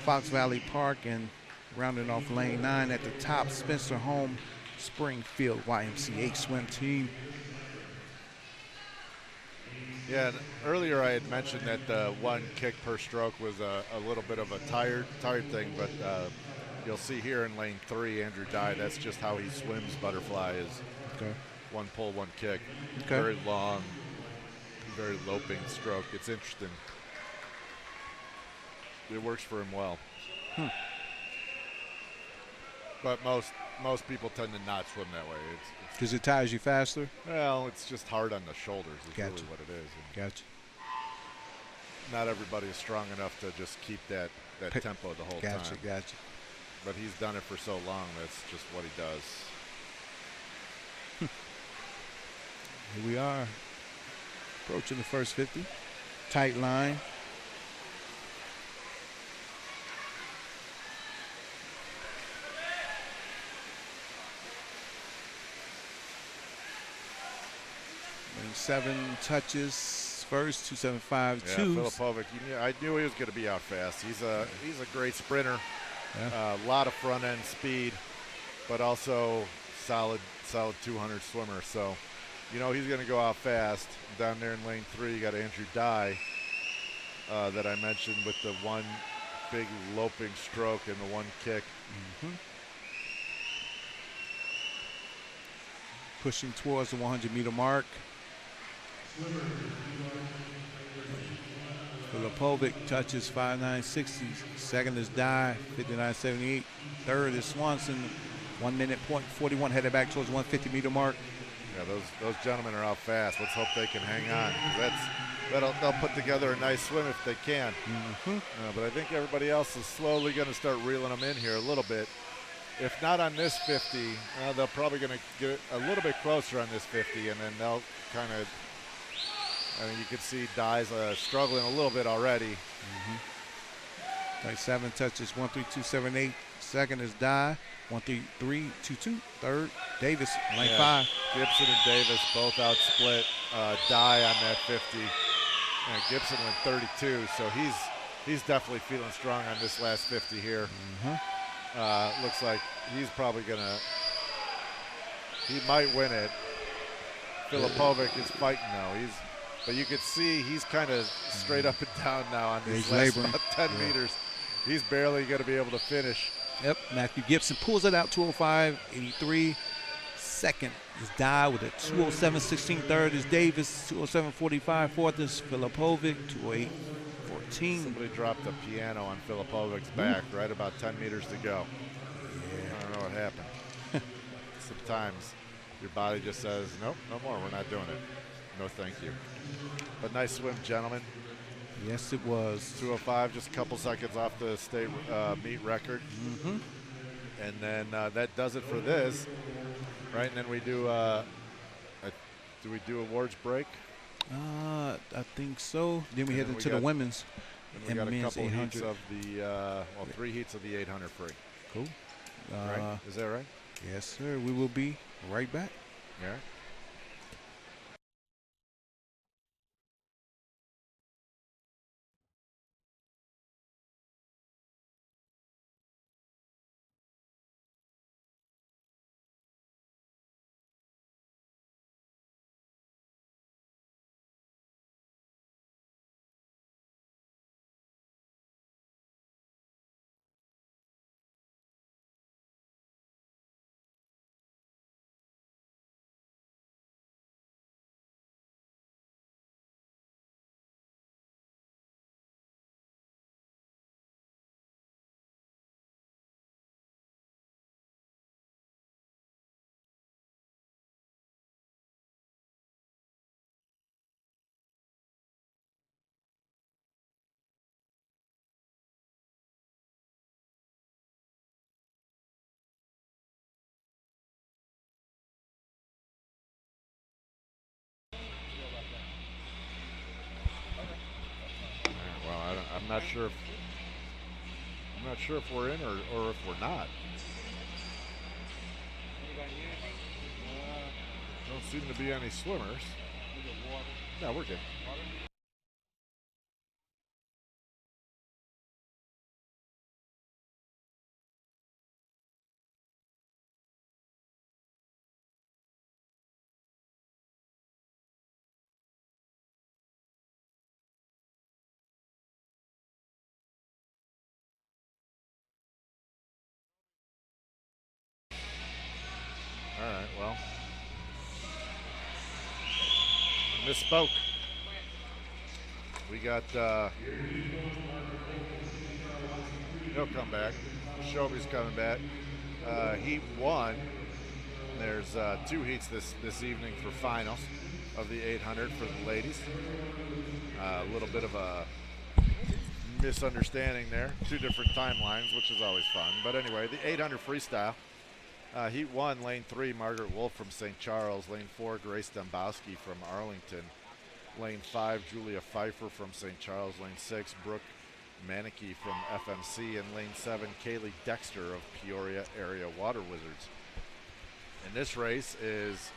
A: Fox Valley Park. And rounding off lane 9 at the top, Spencer Home Springfield YMCA Swim Team.
B: Yeah, earlier I had mentioned that the 1 kick per stroke was a little bit of a tired thing, but you'll see here in lane 3, Andrew Dye, that's just how he swims butterfly is.
A: Okay.
B: 1 pull, 1 kick.
A: Okay.
B: Very long, very loping stroke. It's interesting. It works for him well. But most people tend to not swim that way.
A: Because it tires you faster?
B: Well, it's just hard on the shoulders is
A: Gotcha.
B: really what it is. And
A: Gotcha.
B: not everybody is strong enough to just keep that tempo the whole time.
A: Gotcha.
B: But he's done it for so long, that's just what he does.
A: Here we are, approaching the first 50. Tight line. And 7 touches first, 275.2.
B: Yeah, Filipovic, I knew he was going to be out fast. He's a great sprinter.
A: Yeah.
B: A lot of front end speed, but also solid 200 swimmer. So, he's going to go out fast. Down there in lane 3, you got Andrew Dye that I mentioned with the 1 big loping stroke and the 1 kick.
A: Pushing towards the 100-meter mark. Filipovic touches 59.60. Second is Dye, 59.78. Third is Swanson, 1 minute point 41, headed back towards 150-meter mark.
B: Yeah, those gentlemen are out fast. Let's hope they can hang on. They'll put together a nice swim if they can. But I think everybody else is slowly going to start reeling them in here a little bit. If not on this 50, they're probably going to get a little bit closer on this 50, and then they'll kind of. You can see Dye's struggling a little bit already.
A: 7 touches, 132.78. Second is Dye, 133.22. Third, Davis, lane 5.
B: Gibson and Davis both out split Dye on that 50. Gibson went 32, so he's definitely feeling strong on this last 50 here. Looks like he's probably he might win it. Filipovic is fighting though. But you could see he's kind of straight up and down now on these last about 10 meters. He's barely going to be able to finish.
A: Yep, Matthew Gibson pulls it out, 205.83. Second is Dye with a 207.16. Third is Davis, 207.45. Fourth is Filipovic, 208.14.
B: Somebody dropped a piano on Filipovic's back right about 10 meters to go. I don't know what happened. Sometimes your body just says, nope, no more, we're not doing it. No thank you. But nice swim, gentlemen.
A: Yes, it was.
B: 205, just a couple seconds off the state meet record. And then that does it for this, right? And then we do we do awards break?
A: I think so. Then we head into the women's.
B: And we got a couple heats of the, 3 heats of the 800 free.
A: Cool.
B: Right? Is that right?
A: Yes, sir. We will be right back.
B: Yeah. I'm not sure if we're in or if we're not. Don't seem to be any swimmers. No, we're good. All right, well, misspoke. We got, he'll come back. Shelby's coming back. Heat 1. There's 2 heats this evening for finals of the 800 for the ladies. A little bit of a misunderstanding there. 2 different timelines, which is always fun. But anyway, the 800 freestyle. Heat 1, lane 3, Margaret Wolf from St. Charles. Lane 4, Grace Dombowski from Arlington. Lane 5, Julia Pfeiffer from St. Charles. Lane 6, Brooke Manicky from FMC. And lane 7, Kaylee Dexter of Peoria Area Water Wizards. And this race is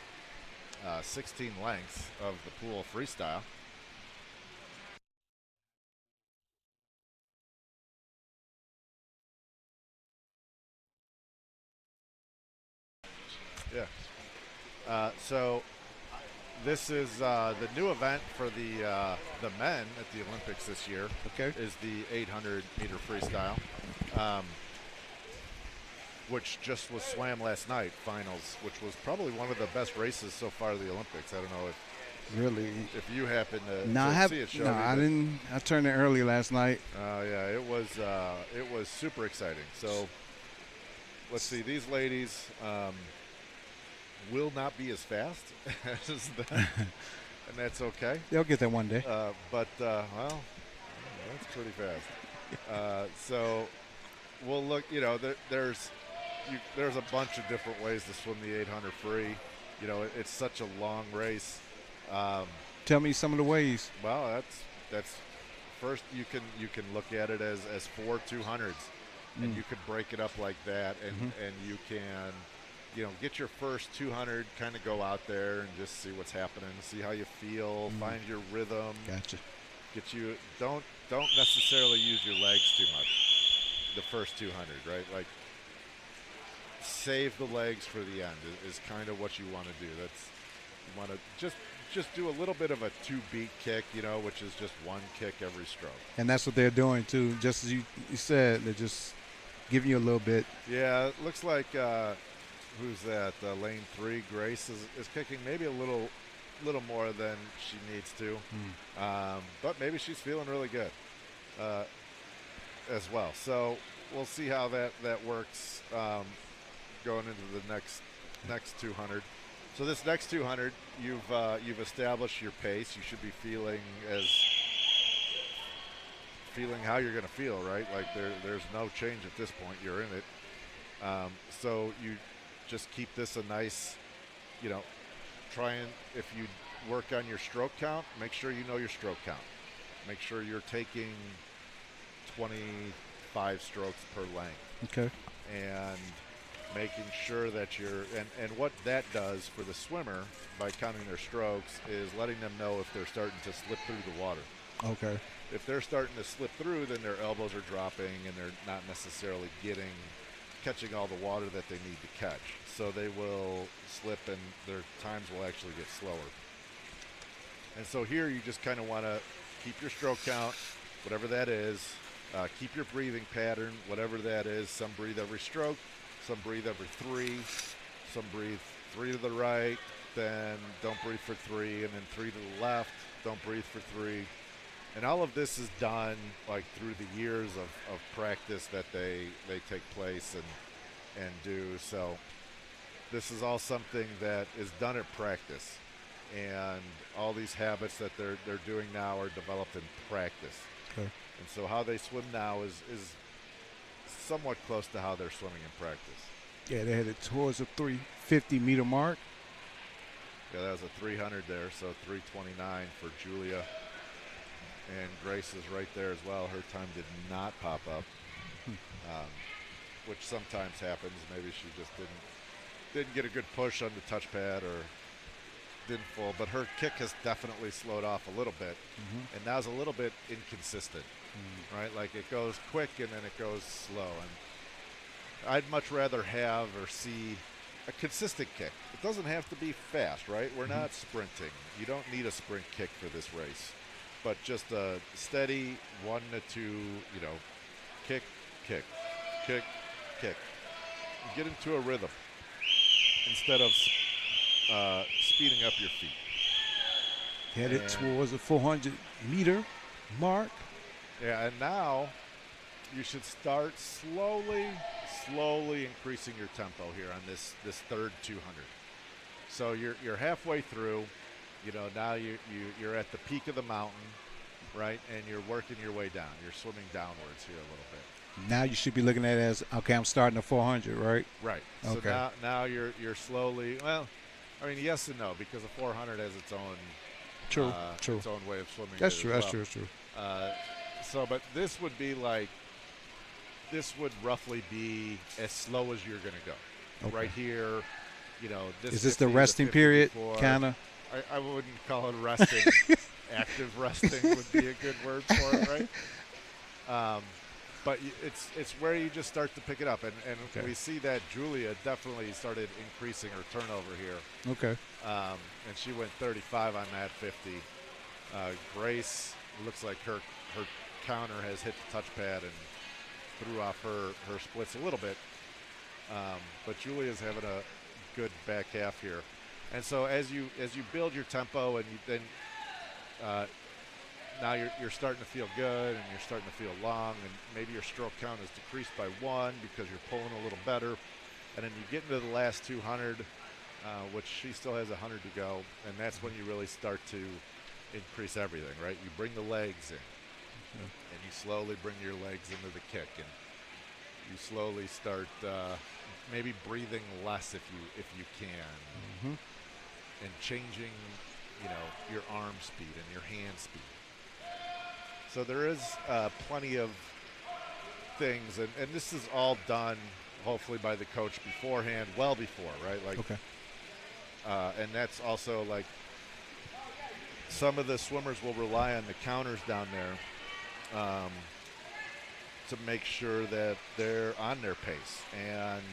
B: 16 lengths of the pool freestyle. Yeah. So this is the new event for the men at the Olympics this year.
A: Okay.
B: Is the 800 meter freestyle, which just was swam last night, finals, which was probably one of the best races so far of the Olympics. I don't know if you happen to see it, Shelby.
A: No, I didn't. I turned it early last night.
B: Yeah, it was super exciting. So let's see, these ladies will not be as fast as them, and that's okay.
A: They'll get there one day.
B: But well, that's pretty fast. So we'll look. You know, there's a bunch of different ways to swim the 800 free. You know, it's such a long race.
A: Tell me some of the ways.
B: Well, that's first you can look at it as 4 200s, and you could break it up like that, and you can, you know, get your first 200, kind of go out there and just see what's happening, see how you feel, find your rhythm.
A: Gotcha.
B: Get you don't necessarily use your legs too much. The first 200, right? Like save the legs for the end is kind of what you want to do. That's you want to just do a little bit of a 2-beat kick, you know, which is just one kick every stroke.
A: And that's what they're doing too. Just as you said, they're just giving you a little bit.
B: Yeah, it looks like who's that? Lane 3, Grace is kicking maybe a little more than she needs to, but maybe she's feeling really good as well. So we'll see how that works going into the next 200. So this next 200, you've established your pace. You should be feeling how you're going to feel, right? Like there's no change at this point. You're in it. So you just keep this a nice, you know, try and if you work on your stroke count, make sure you know your stroke count. Make sure you're taking 25 strokes per length.
A: Okay.
B: And making sure that you're and what that does for the swimmer by counting their strokes is letting them know if they're starting to slip through the water.
A: Okay.
B: If they're starting to slip through, then their elbows are dropping and they're not necessarily catching all the water that they need to catch. So they will slip and their times will actually get slower. And so here you just kind of want to keep your stroke count, whatever that is. Keep your breathing pattern, whatever that is. Some breathe every stroke, some breathe every 3, some breathe 3 to the right, then don't breathe for 3, and then 3 to the left, don't breathe for 3. And all of this is done like through the years of practice that they take place and do. So this is all something that is done at practice, and all these habits that they're doing now are developed in practice.
A: Okay.
B: And so how they swim now is somewhat close to how they're swimming in practice.
A: Yeah, they headed towards the 350-meter mark.
B: Yeah, that was a 300 there, so 329 for Julia. And Grace is right there as well. Her time did not pop up, which sometimes happens. Maybe she just didn't get a good push on the touchpad or didn't full. But her kick has definitely slowed off a little bit, and now's a little bit inconsistent, right? Like it goes quick and then it goes slow. And I'd much rather have or see a consistent kick. It doesn't have to be fast, right? We're not sprinting. You don't need a sprint kick for this race. But just a steady 1 to 2, you know, kick, kick, kick, kick. Get into a rhythm instead of speeding up your feet.
A: Headed towards the 400-meter mark.
B: Yeah, and now you should start slowly increasing your tempo here on this third 200. So you're halfway through. You know, now you're at the peak of the mountain, right? And you're working your way down. You're swimming downwards here a little bit.
A: Now you should be looking at it as, okay, I'm starting at 400, right?
B: Right.
A: Okay.
B: So now you're slowly, well, I mean, yes and no, because the 400 has its own its own way of swimming.
A: That's true. That's true.
B: So, but this would be like, this would roughly be as slow as you're going to go.
A: Okay.
B: Right here, you know.
A: Is this the resting period, kind of?
B: I wouldn't call it resting. Active resting would be a good word for it, right? But it's where you just start to pick it up. And
A: okay.
B: We see that Julia definitely started increasing her turnover here.
A: Okay.
B: And she went 35 on that 50. Grace, looks like her counter has hit the touchpad and threw off her splits a little bit. But Julia's having a good back half here. And so as you build your tempo and then now you're starting to feel good and you're starting to feel long, and maybe your stroke count is decreased by 1 because you're pulling a little better, and then you get into the last 200, which she still has 100 to go, and that's when you really start to increase everything, right? You bring the legs in, and you slowly bring your legs into the kick, and you slowly start maybe breathing less if you can. And changing, you know, your arm speed and your hand speed. So there is plenty of things, and this is all done hopefully by the coach beforehand, well before, right? Like,
A: okay.
B: And that's also like some of the swimmers will rely on the counters down there to make sure that they're on their pace. And,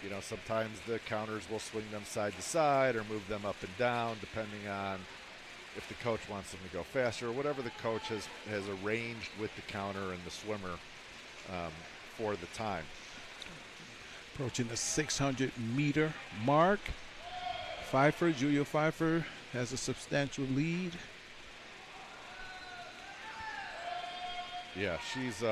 B: you know, sometimes the counters will swing them side to side or move them up and down depending on if the coach wants them to go faster or whatever the coach has arranged with the counter and the swimmer for the time.
A: Approaching the 600-meter mark. Pfeiffer, Julia Pfeiffer, has a substantial lead.
B: Yeah, she's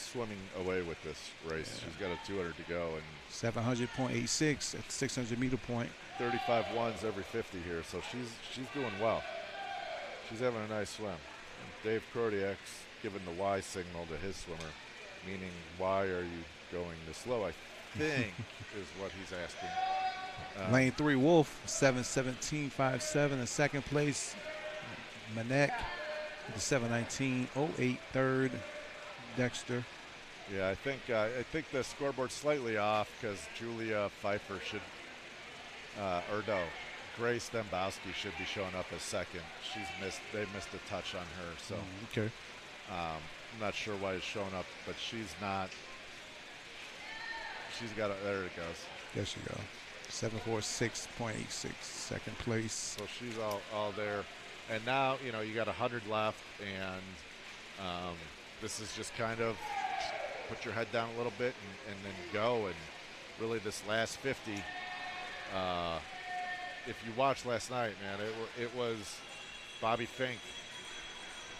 B: swimming away with this race. Yeah. She's got a 200 to go and
A: 700.86 at the 600-meter point.
B: 35 ones every 50 here, so she's doing well. She's having a nice swim. And Dave Krodiak's giving the Y signal to his swimmer, meaning why are you going this slow? I think is what he's asking.
A: Lane 3, Wolf, 7:17.57 in second place. Manek, the 7:19.08 third. Dexter.
B: Yeah, I think the scoreboard's slightly off because Julia Pfeiffer should, Grace Dembowski should be showing up as second. They missed a touch on her, so
A: okay.
B: I'm not sure why it's showing up, but she's not. She's got a, there it goes.
A: There she goes. 7:46.86 second place.
B: So she's all there, and now you know you got 100 left, and this is just kind of put your head down a little bit and then go. And really, this last 50. If you watched last night, man, it was Bobby Fink.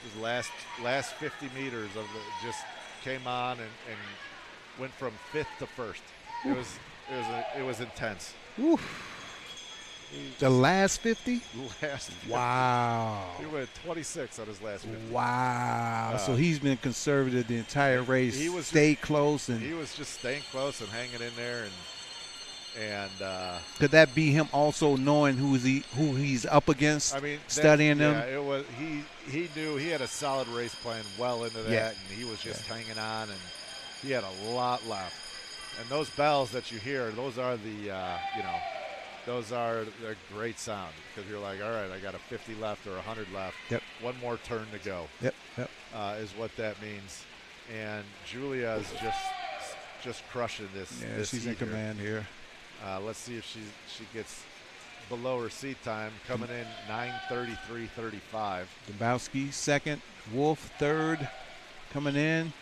B: His last 50 meters of the just came on and went from 5th to 1st. It was intense.
A: Oof. The last 50?
B: Last 50.
A: Wow.
B: He went 26 on his last 50.
A: Wow. So he's been conservative the entire race.
B: He was
A: stayed close and
B: he was just staying close and hanging in there and
A: could that be him also knowing who he's up against?
B: I mean,
A: studying them.
B: Yeah, it was. He knew he had a solid race plan well into that, and he was just hanging on, and he had a lot left. And those bells that you hear, those are the those are a great sound because you're like, all right, I got a 50 left or 100 left.
A: Yep.
B: One more turn to go.
A: Yep.
B: Is what that means. And Julia is just crushing this.
A: Yeah,
B: this
A: she's in command here.
B: Let's see if she gets below her seat time. Coming in 9:33.35.
A: Dembowski second, Wolf third, coming in.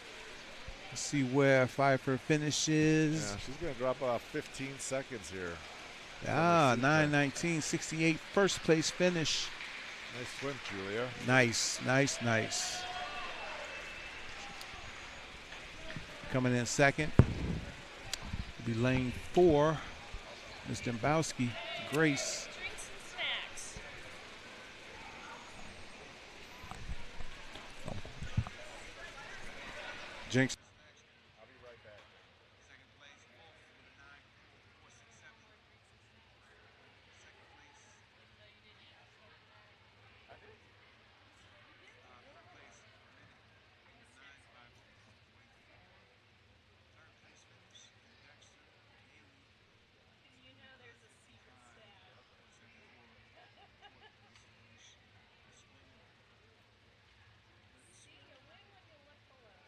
A: Let's see where Pfeiffer finishes.
B: Yeah, she's going to drop off 15 seconds here.
A: 9:19.68 first place finish.
B: Nice swim, Julia.
A: Nice. Coming in second will be lane 4. Ms. Dembowski, Grace.
C: Drinks and snacks.
A: Jinx.
B: I'll be right back.
A: Second place, Wolf with a 9.467. Second place. Third place, third place finish, Dexter, Haley.
C: You know there's a secret stash. See, you win when you look below.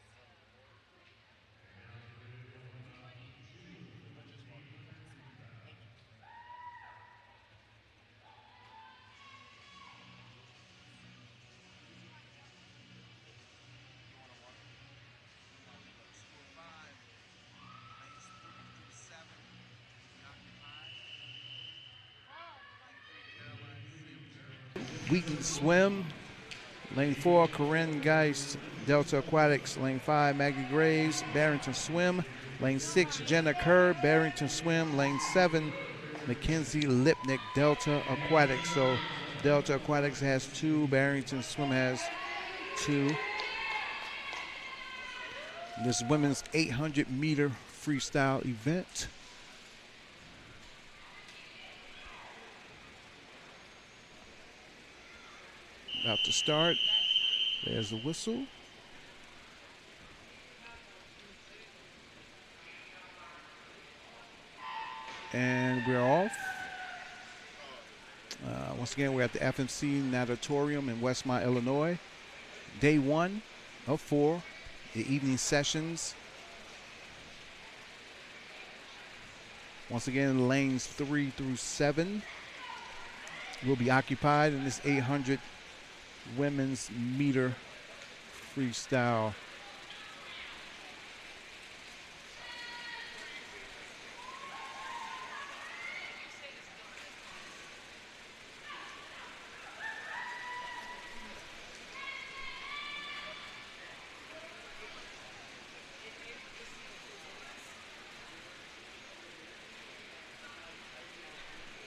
A: Wheaton Swim. Lane 4, Corinne Geist, Delta Aquatics. Lane 5, Maggie Graves, Barrington Swim. Lane 6, Jenna Kerr, Barrington Swim. Lane 7, Mackenzie Lipnick, Delta Aquatics. So Delta Aquatics has 2, Barrington Swim has 2. This women's 800-meter freestyle event. About to start. There's the whistle. And we're off. Once again, we're at the FMC Natatorium in Westmont, Illinois. Day 1 of 4, the evening sessions. Once again, lanes 3 through 7 will be occupied in this 800 women's meter freestyle.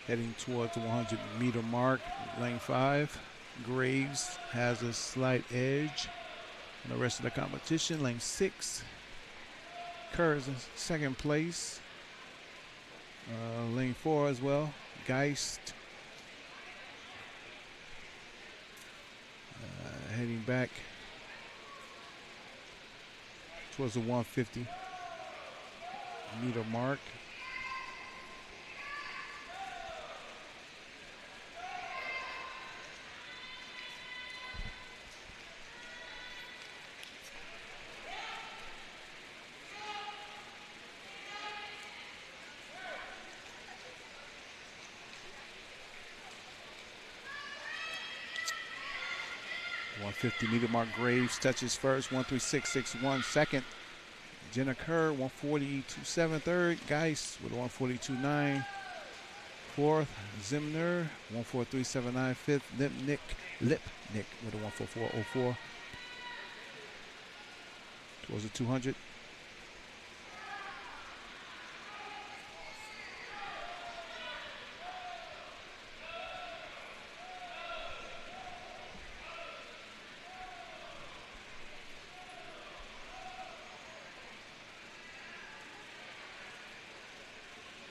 A: Heading towards the 100-meter mark, lane 5. Graves has a slight edge on the rest of the competition. Lane 6. Kerr is in second place. Lane 4 as well. Geist heading back towards the 150-meter mark. The 150-meter mark. Graves touches first. 136.61 second. Jenna Kerr 142.7 third. Geist with a 142.9 fourth. Zimner 143.79 fifth. Lipnick with a 144.04 towards the 200.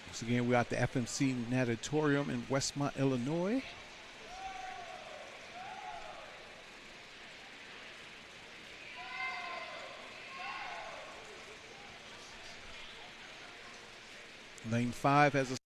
A: Once again, we're at the FMC Natatorium in Westmont, Illinois. Lane 5 has a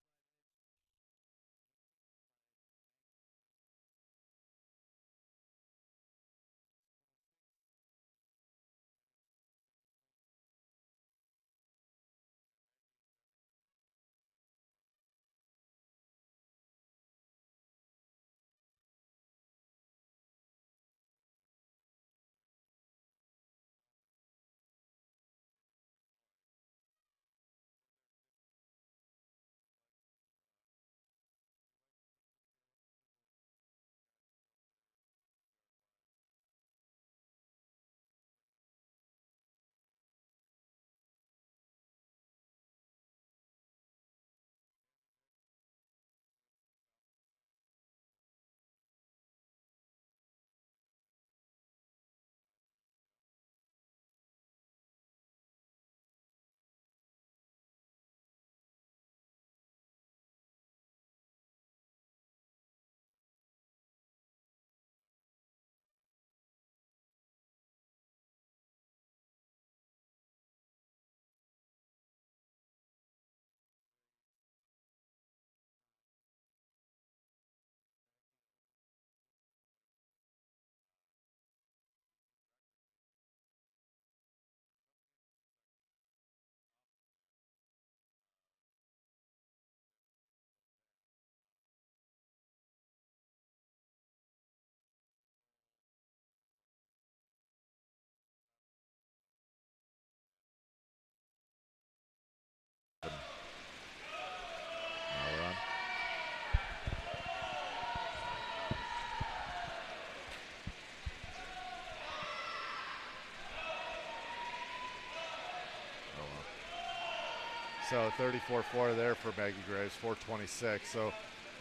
B: So 34.4 there for Maggie Graves, 426. So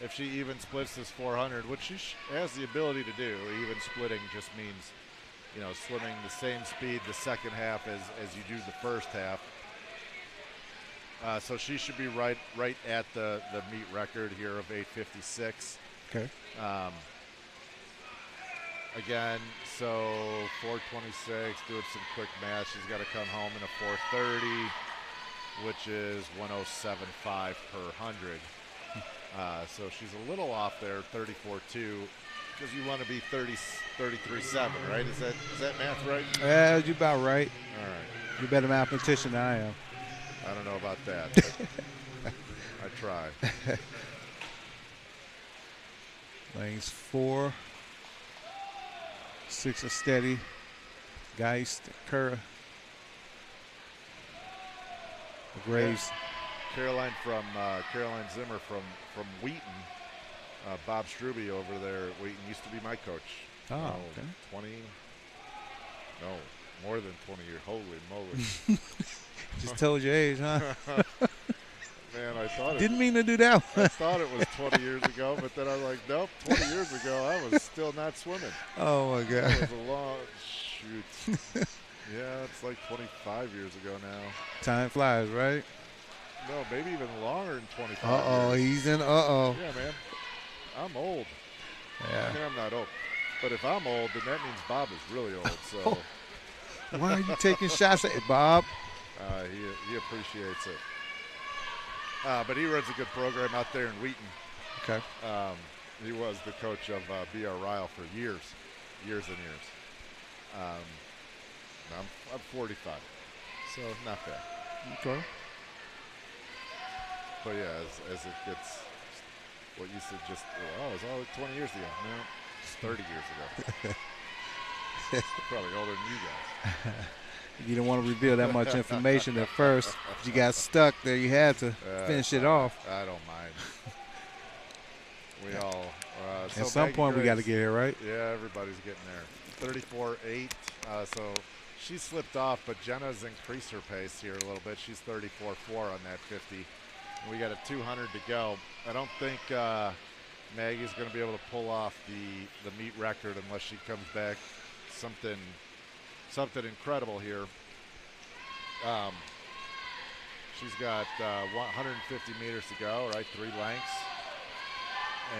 B: if she even splits this 400, which she has the ability to do, even splitting just means, you know, swimming the same speed the second half as you do the first half. So she should be right at the meet record here of 8:56.
A: okay.
B: Again, so 426, doing some quick math. She's got to come home in a 430, which is 107.5 per 100. So she's a little off there, 34.2, because you want to be 33.7, right? Is that math right?
A: Yeah, you about right.
B: All right.
A: You're a better mathematician than I am.
B: I don't know about that, but I try.
A: Lanes 4, 6 are steady. Geist, Kerr, Graves.
B: Caroline Zimmer from Wheaton. Bob Struby over there at Wheaton used to be my coach.
A: Oh, okay.
B: 20, no, more than 20 years. Holy moly.
A: Just told your age, huh?
B: Man, I thought
A: Didn't mean to do that one.
B: I thought it was 20 years ago, but then I was like, nope, 20 years ago, I was still not swimming.
A: Oh, my God.
B: That was a long shoot. Yeah, it's like 25 years ago now.
A: Time flies, right?
B: No, maybe even longer than 25
A: Uh-oh,
B: years.
A: he's in uh-oh.
B: Yeah, man. I'm old.
A: Yeah.
B: I mean, I'm not old. But if I'm old, then that means Bob is really old. So
A: Why are you taking shots at Bob?
B: he appreciates it. But he runs a good program out there in Wheaton.
A: Okay.
B: He was the coach of B.R. Ryle for years and years. I'm 45, so not bad.
A: Okay.
B: But yeah, as it gets, what used to just, it's all 20 years ago. No, it's 30 years ago. Probably older than you guys.
A: You don't want to reveal that much information at first. You got stuck there. You had to finish it off.
B: I don't mind. We all.
A: At some point, we got to get here, right?
B: Yeah, everybody's getting there. 34.8. So she slipped off, but Jenna's increased her pace here a little bit. She's 34.4 on that 50. We got a 200 to go. I don't think Maggie's going to be able to pull off the meet record unless she comes back something incredible here. She's got 150 meters to go, right? 3 lengths.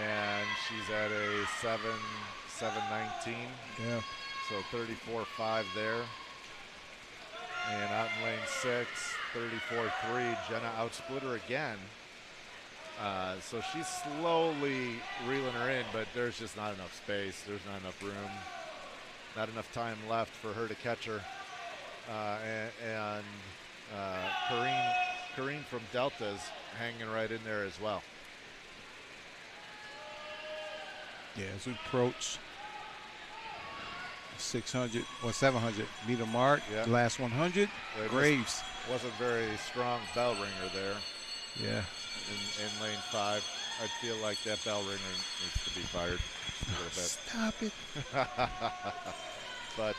B: And she's at a 7:19.
A: Yeah.
B: So 34.5 there. And out in lane 6, 34.3. Jenna outsplit her again. So she's slowly reeling her in, but there's just not enough space. There's not enough room. Not enough time left for her to catch her. And Kareen from Delta's hanging right in there as well.
A: Yeah, as we approach 600 or 700 meter mark, last 100, Graves.
B: Wasn't very strong bell ringer there.
A: Yeah.
B: In lane 5. I feel like that bell ringer needs to be fired just a little bit.
A: Stop it.
B: But,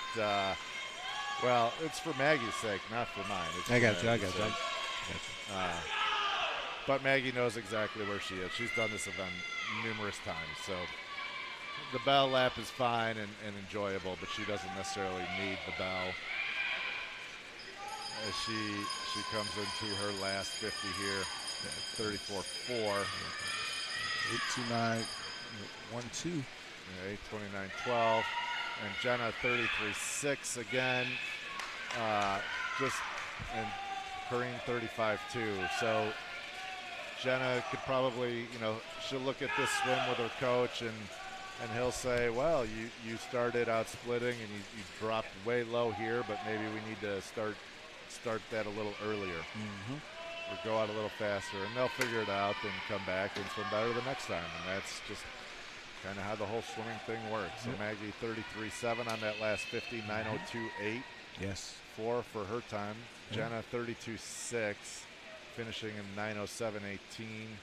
B: well, it's for Maggie's sake, not for mine. It's
A: I got
B: for
A: you.
B: Maggie's sake. But Maggie knows exactly where she is. She's done this event numerous times. So the bell lap is fine and enjoyable, but she doesn't necessarily need the bell. As she comes into her last 50 here, 34.4.
A: 829.12.
B: 829.12. And Jenna 33.6 again. And Kareen 35.2. So Jenna could probably, she'll look at this swim with her coach and he'll say, well, you started out splitting and you dropped way low here, but maybe we need to start that a little earlier. Or go out a little faster, and they'll figure it out and come back and swim better the next time. And that's just kind of how the whole swimming thing works. So Maggie 33.7 on that last 50, 9:02.8.
A: Yes.
B: 4 for her time. Jenna 32.6, finishing in 9:07.18.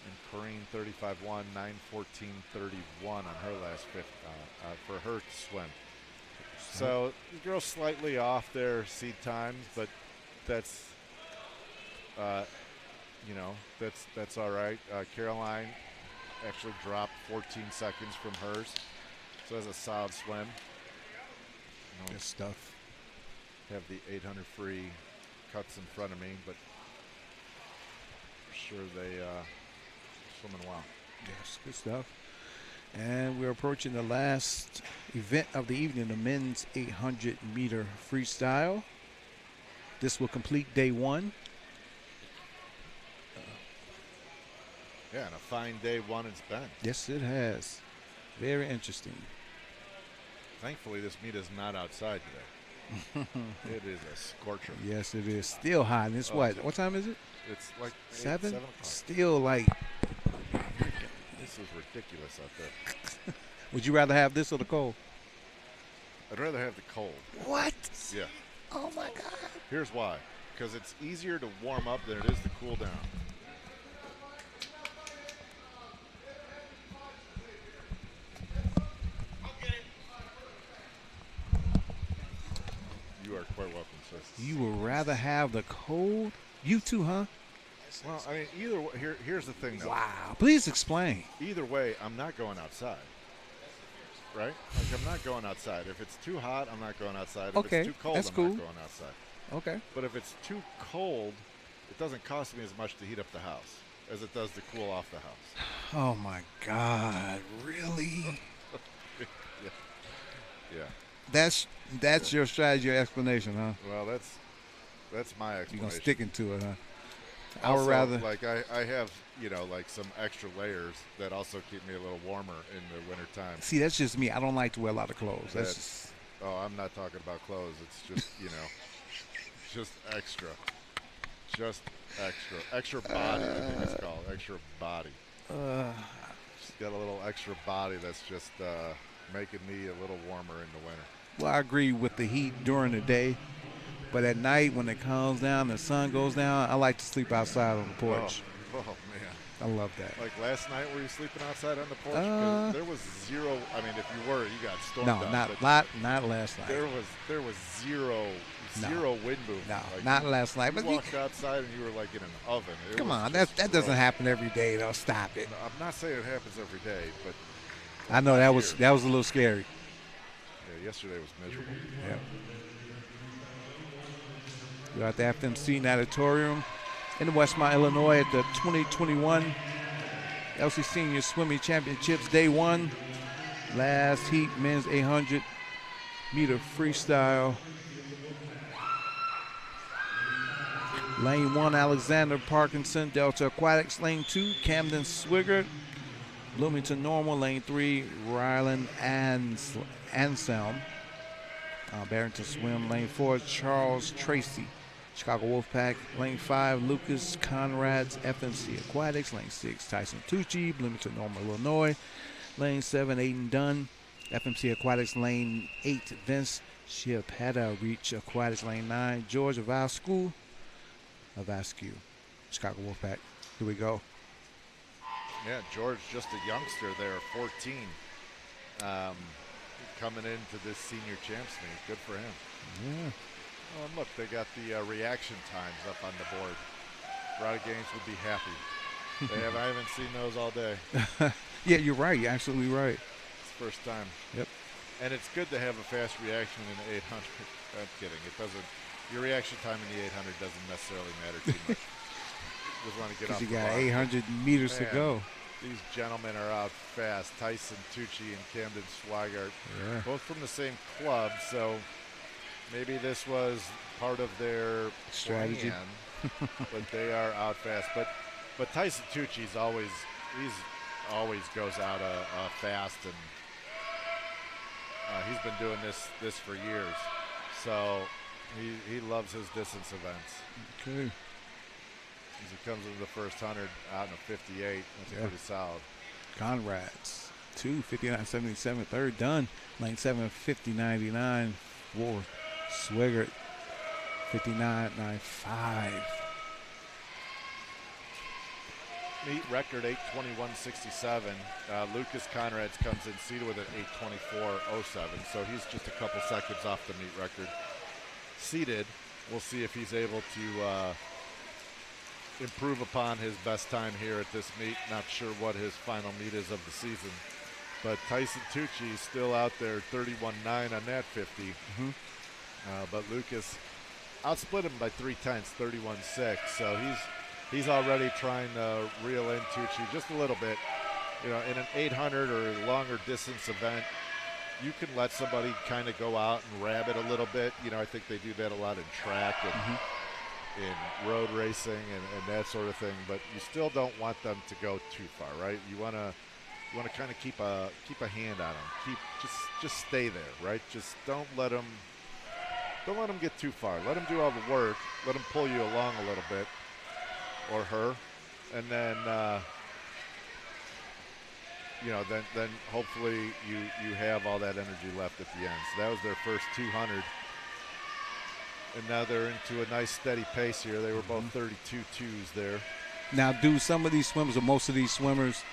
B: And Kareen 35.1, 9:14.31 on her last 50 for her swim. So the girl's slightly off their seed times, but that's that's all right. Caroline actually dropped 14 seconds from hers, so that's a solid swim.
A: Good stuff.
B: Have the 800 free cuts in front of me, but for sure they swimming well.
A: Yes, good stuff. And we're approaching the last event of the evening, the men's 800 meter freestyle. This will complete day 1.
B: Yeah, and a fine day won and spent.
A: Yes, it has. Very interesting.
B: Thankfully, this meet is not outside today. It is a scorcher.
A: Yes, it is. Still hot. And it's what? What time is it?
B: It's like
A: 7?
B: 7 o'clock.
A: Still like.
B: This is ridiculous out there.
A: Would you rather have this or the cold?
B: I'd rather have the cold.
A: What?
B: Yeah.
A: Oh my God.
B: Here's why. Because it's easier to warm up than it is to cool down. You are quite welcome, sis.
A: You would rather have the cold? You too, huh?
B: Well, I mean, either way, here's the thing, though.
A: Wow. Please explain.
B: Either way, I'm not going outside. Right? Like, I'm not going outside. If it's too hot, I'm not going outside. If
A: Okay,
B: it's too cold,
A: that's
B: I'm
A: cool.
B: not going outside.
A: Okay.
B: But if it's too cold, it doesn't cost me as much to heat up the house as it does to cool off the house.
A: Oh my God. Really?
B: Yeah.
A: That's your strategy, your explanation, huh?
B: Well, that's my explanation.
A: You're gonna stick into it, huh? I
B: Also,
A: would rather.
B: like I have, like some extra layers that also keep me a little warmer in the wintertime.
A: See, that's just me. I don't like to wear a lot of clothes. That's just.
B: Oh, I'm not talking about clothes. It's just, just extra. Just extra. Extra body, I think it's called. Extra body. Just got a little extra body that's just making me a little warmer in the winter.
A: Well, I agree with the heat during the day, but at night when it calms down, the sun goes down, I like to sleep outside on the porch.
B: Oh, man.
A: I love that.
B: Like last night, were you sleeping outside on the porch? 'Cause there was zero. I mean, if you were, you got stormed
A: No,
B: out.
A: not last night.
B: There was zero wind movement.
A: No,
B: Like,
A: not last night.
B: You
A: But
B: walked outside and you were like in an oven.
A: come
B: was
A: on,
B: just
A: that doesn't
B: gross.
A: happen every day. Though, stop it.
B: I'm not saying it happens every day, but
A: I know that was
B: here.
A: a little scary.
B: Yeah, yesterday was miserable.
A: Yeah. You're at the FMC Natatorium in Westmont, Illinois at the 2021 LC Senior Swimming Championships Day 1. Last heat, men's 800 meter freestyle. Lane 1, Alexander Parkinson, Delta Aquatics. Lane 2, Camden Swigert, Bloomington Normal. Lane 3, Ryland Anselm, Barrington Swim. Lane 4, Charles Tracy, Chicago Wolfpack. Lane 5, Lucas Conrad's FMC Aquatics. Lane 6, Tyson Tucci, Bloomington Normal, Illinois. Lane 7, Aiden Dunn, FMC Aquatics. Lane 8, Vince Chiapetta, Reach Aquatics. Lane 9, George Avascu, Chicago Wolfpack. Here we go.
B: Yeah, George, just a youngster there, 14, coming into this senior champs meet. Good for him.
A: Yeah.
B: Oh, and look, they got the reaction times up on the board. Rowdy Games would be happy. I haven't seen those all day.
A: Yeah, you're right. You're absolutely right.
B: It's the first time.
A: Yep.
B: And it's good to have a fast reaction in the 800. I'm kidding. It doesn't. Your reaction time in the 800 doesn't necessarily matter too much. Just want to get off
A: Because you
B: the
A: got
B: bar.
A: 800 meters to
B: Man,
A: go.
B: These gentlemen are out fast. Tyson Tucci and Camden Swigert,
A: Yeah.
B: both from the same club, so maybe this was part of their
A: Strategy.
B: plan, but they are out fast. But Tyson Tucci's always goes out fast, and he's been doing this for years. So he loves his distance events.
A: Okay.
B: As he comes into the first 100 out in a 58, that's pretty solid.
A: Conrad's 2, 59.77. Third done. Lane 7, 50.99. Fourth, Swigert, 59.95.
B: Meet record 8:21.67. Lucas Conrads comes in seated with an 8:24.07, so he's just a couple seconds off the meet record. Seated, we'll see if he's able to improve upon his best time here at this meet. Not sure what his final meet is of the season, but Tyson Tucci is still out there, 31.9 on that 50. But Lucas outsplit him by 0.3, 31.6. So he's already trying to reel in Tucci just a little bit. In an 800 or longer distance event, you can let somebody kind of go out and rab it a little bit. I think they do that a lot in track. And in road racing and that sort of thing, but you still don't want them to go too far, right? You want to kind of keep a hand on them. Just stay there, right? Just don't let them get too far. Let them do all the work. Let them pull you along a little bit, or her, and then then hopefully you have all that energy left at the end. So that was their first 200. And now they're into a nice steady pace here. They were both 32.2s there.
A: Now, do some of these swimmers, or most of these swimmers,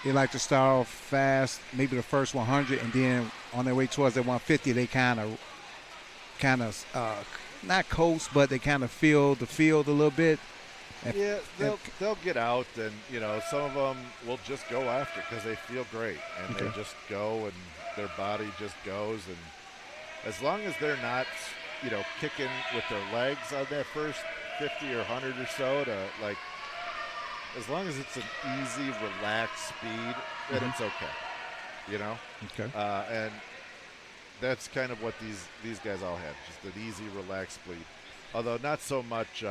A: they like to start off fast, maybe the first 100, and then on their way towards that 150, they kind of not coast, but they kind of feel the field a little bit.
B: Yeah, they'll get out, and some of them will just go after because they feel great, and they just go, and their body just goes, and as long as they're not kicking with their legs on that first 50 or 100 or so, as long as it's an easy, relaxed speed, then it's okay.
A: Okay.
B: And that's kind of what these guys all have, just an easy, relaxed speed. Although not so much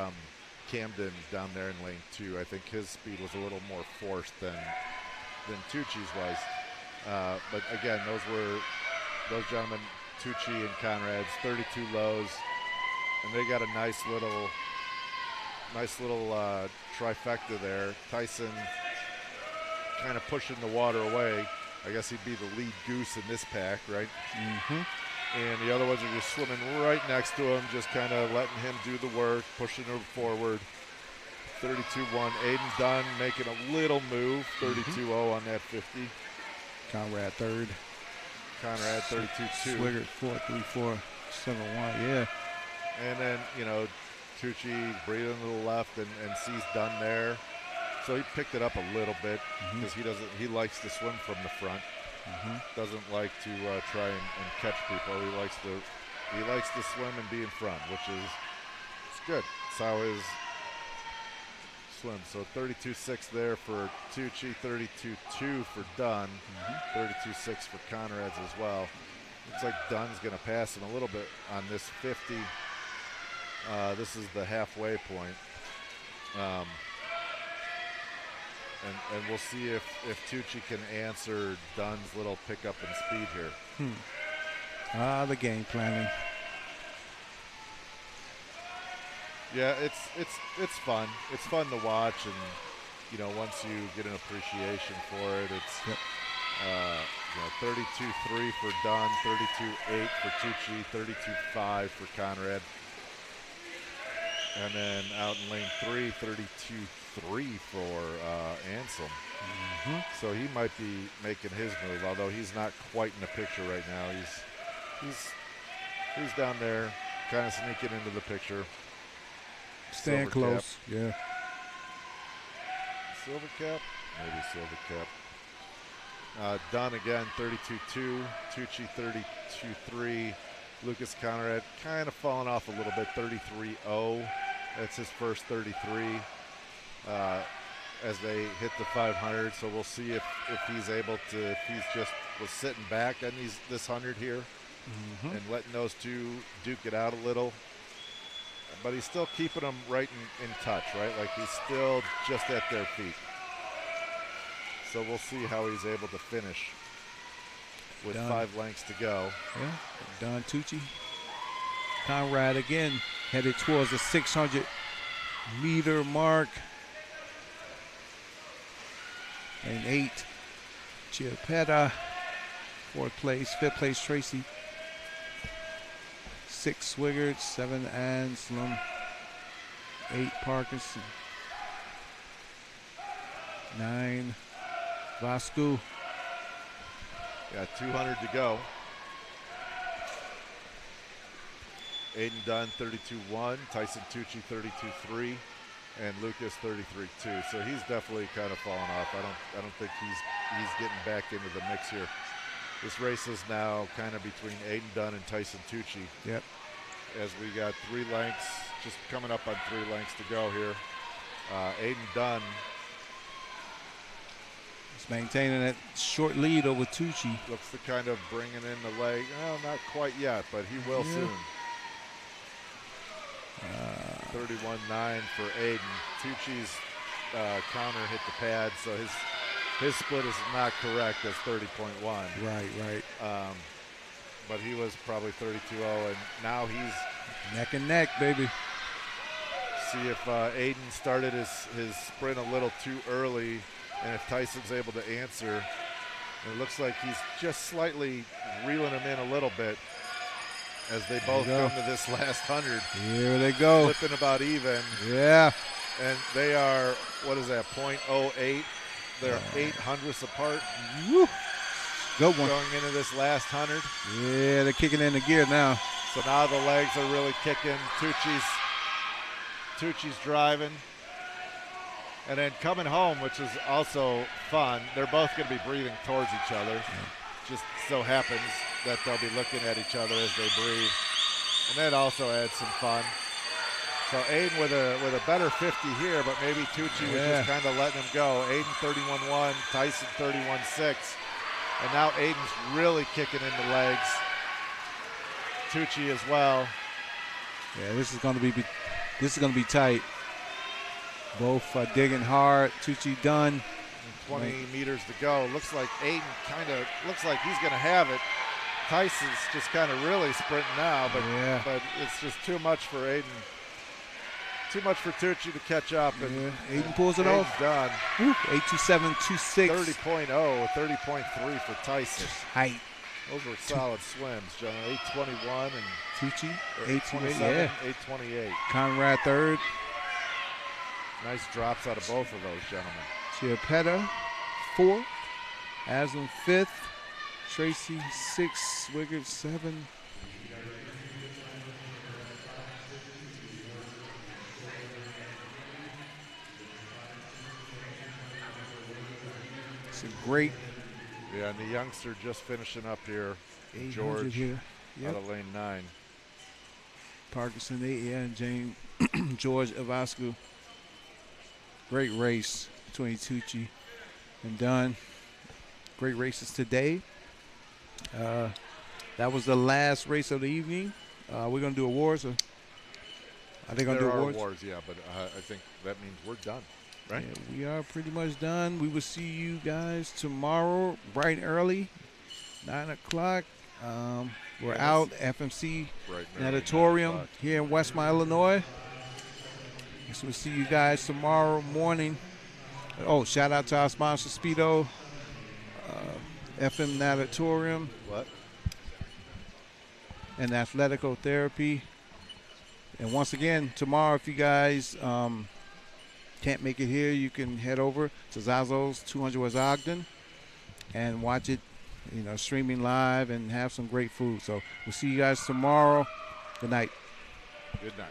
B: Camden down there in lane 2. I think his speed was a little more forced than Tucci's was. But again, those gentlemen, Tucci and Conrad's 32 lows, and they got a nice little trifecta there. Tyson kind of pushing the water away. I guess he'd be the lead goose in this pack, right? And the other ones are just swimming right next to him, just kind of letting him do the work, pushing him forward. 32-1. Aiden Dunn making a little move, 32-0 on that 50.
A: Conrad third.
B: Conrad 32-2.
A: Swigert 4-3-4, 7-1, yeah.
B: And then, Tucci breathing to the left and sees Dunn there. So he picked it up a little bit because he likes to swim from the front. Doesn't like to try and catch people. He likes to swim and be in front, which is it's good. It's how his swim. So 32.6 there for Tucci, 32.2 for Dunn, 32.6 for Conrad's as well. Looks like Dunn's going to pass him a little bit on this 50. This is the halfway point. And we'll see if Tucci can answer Dunn's little pickup in speed here.
A: The game planning.
B: Yeah, it's fun. It's fun to watch, and once you get an appreciation for it, it's 32.3 for Dunn, 32.8 for Tucci, 32.5 for Conrad. And then out in lane 3, 32.3 for Anselm. So he might be making his move, although he's not quite in the picture right now. He's down there, kind of sneaking into the picture.
A: Staying close, yeah.
B: Silver cap? Maybe silver cap. Dunn again, 32.2. Tucci, 32.3. Lucas Conrad kind of falling off a little bit, 33.0. That's his first 33 as they hit the 500. So we'll see if he's able to, if he's just was sitting back on this 100 here and letting those two duke it out a little. But he's still keeping them right in touch, right? Like he's still just at their feet. So we'll see how he's able to finish with
A: Dunn.
B: 5 lengths to go.
A: Yeah, Don Tucci. Conrad again headed towards the 600 meter mark. And 8, Chiapetta. 4th place, 5th place, Tracy. 6, Swigert. 7, Anselm. 8, Parkinson. 9, Vasco.
B: Got 200 to go. Aiden Dunn 32.1, Tyson Tucci 32.3, and Lucas 33.2. So he's definitely kind of fallen off. I don't think he's getting back into the mix here. This race is now kind of between Aiden Dunn and Tyson Tucci.
A: Yep.
B: As we got 3 lengths, just coming up on 3 lengths to go here. Aiden Dunn.
A: He's maintaining that short lead over Tucci.
B: Looks to kind of bringing in the leg. Oh, not quite yet, but he will soon. 31-9 for Aiden. Tucci's counter hit the pad, so his split is not correct as 30.1.
A: Right.
B: But he was probably 32-0, and now he's
A: Neck and neck, baby.
B: see if Aiden started his sprint a little too early, and if Tyson's able to answer. It looks like he's just slightly reeling him in a little bit as they both come to this last 100.
A: Here they go.
B: Flipping about even.
A: Yeah.
B: And they are, what is that, 0.08? They're 800ths apart.
A: Woo. Good one.
B: Going into this last 100.
A: Yeah, they're kicking in the gear now.
B: So now the legs are really kicking. Tucci's driving. And then coming home, which is also fun, they're both going to be breathing towards each other. Just so happens that they'll be looking at each other as they breathe. And that also adds some fun. So Aiden with a better 50 here, but maybe Tucci was just kind of letting him go. Aiden 31-1, Tyson 31-6. And now Aiden's really kicking in the legs. Tucci as well.
A: Yeah, this is going to be tight. Both digging hard. Tucci done.
B: 20 meters to go. Looks like Aiden looks like he's going to have it. Tyson's just kind of really sprinting now, but it's just too much for Aiden. Too much for Tucci to catch up. And
A: Aiden pulls it off.
B: Done.
A: 827.26.
B: 30.0, 30.3 for Tyson.
A: Height.
B: Those were solid swims, John. 821 and
A: Tucci,
B: 827, 828.
A: Conrad third.
B: Nice drops out of both of those gentlemen.
A: Chiappetta fourth. Aslan fifth. Tracy sixth. Swigert seven. It's a great.
B: Yeah, and the youngster just finishing up here.
A: 800
B: George
A: here.
B: Out of lane 9.
A: Parkinson 8, and James George Avascu. Great race between Tucci and Dunn. Great races today. That was the last race of the evening. We're going to do awards. Or are they going to do awards?
B: There are awards, yeah, but I think that means we're done, right?
A: Yeah, we are pretty much done. We will see you guys tomorrow bright and early, 9 o'clock. We're out, FMC Natatorium here in Westmont, Illinois. So we'll see you guys tomorrow morning. Oh, shout out to our sponsor, Speedo, FM Natatorium. And Athletico Therapy. And once again, tomorrow, if you guys can't make it here, you can head over to Zazo's 200 West Ogden and watch it, streaming live and have some great food. So we'll see you guys tomorrow. Good night.
B: Good night.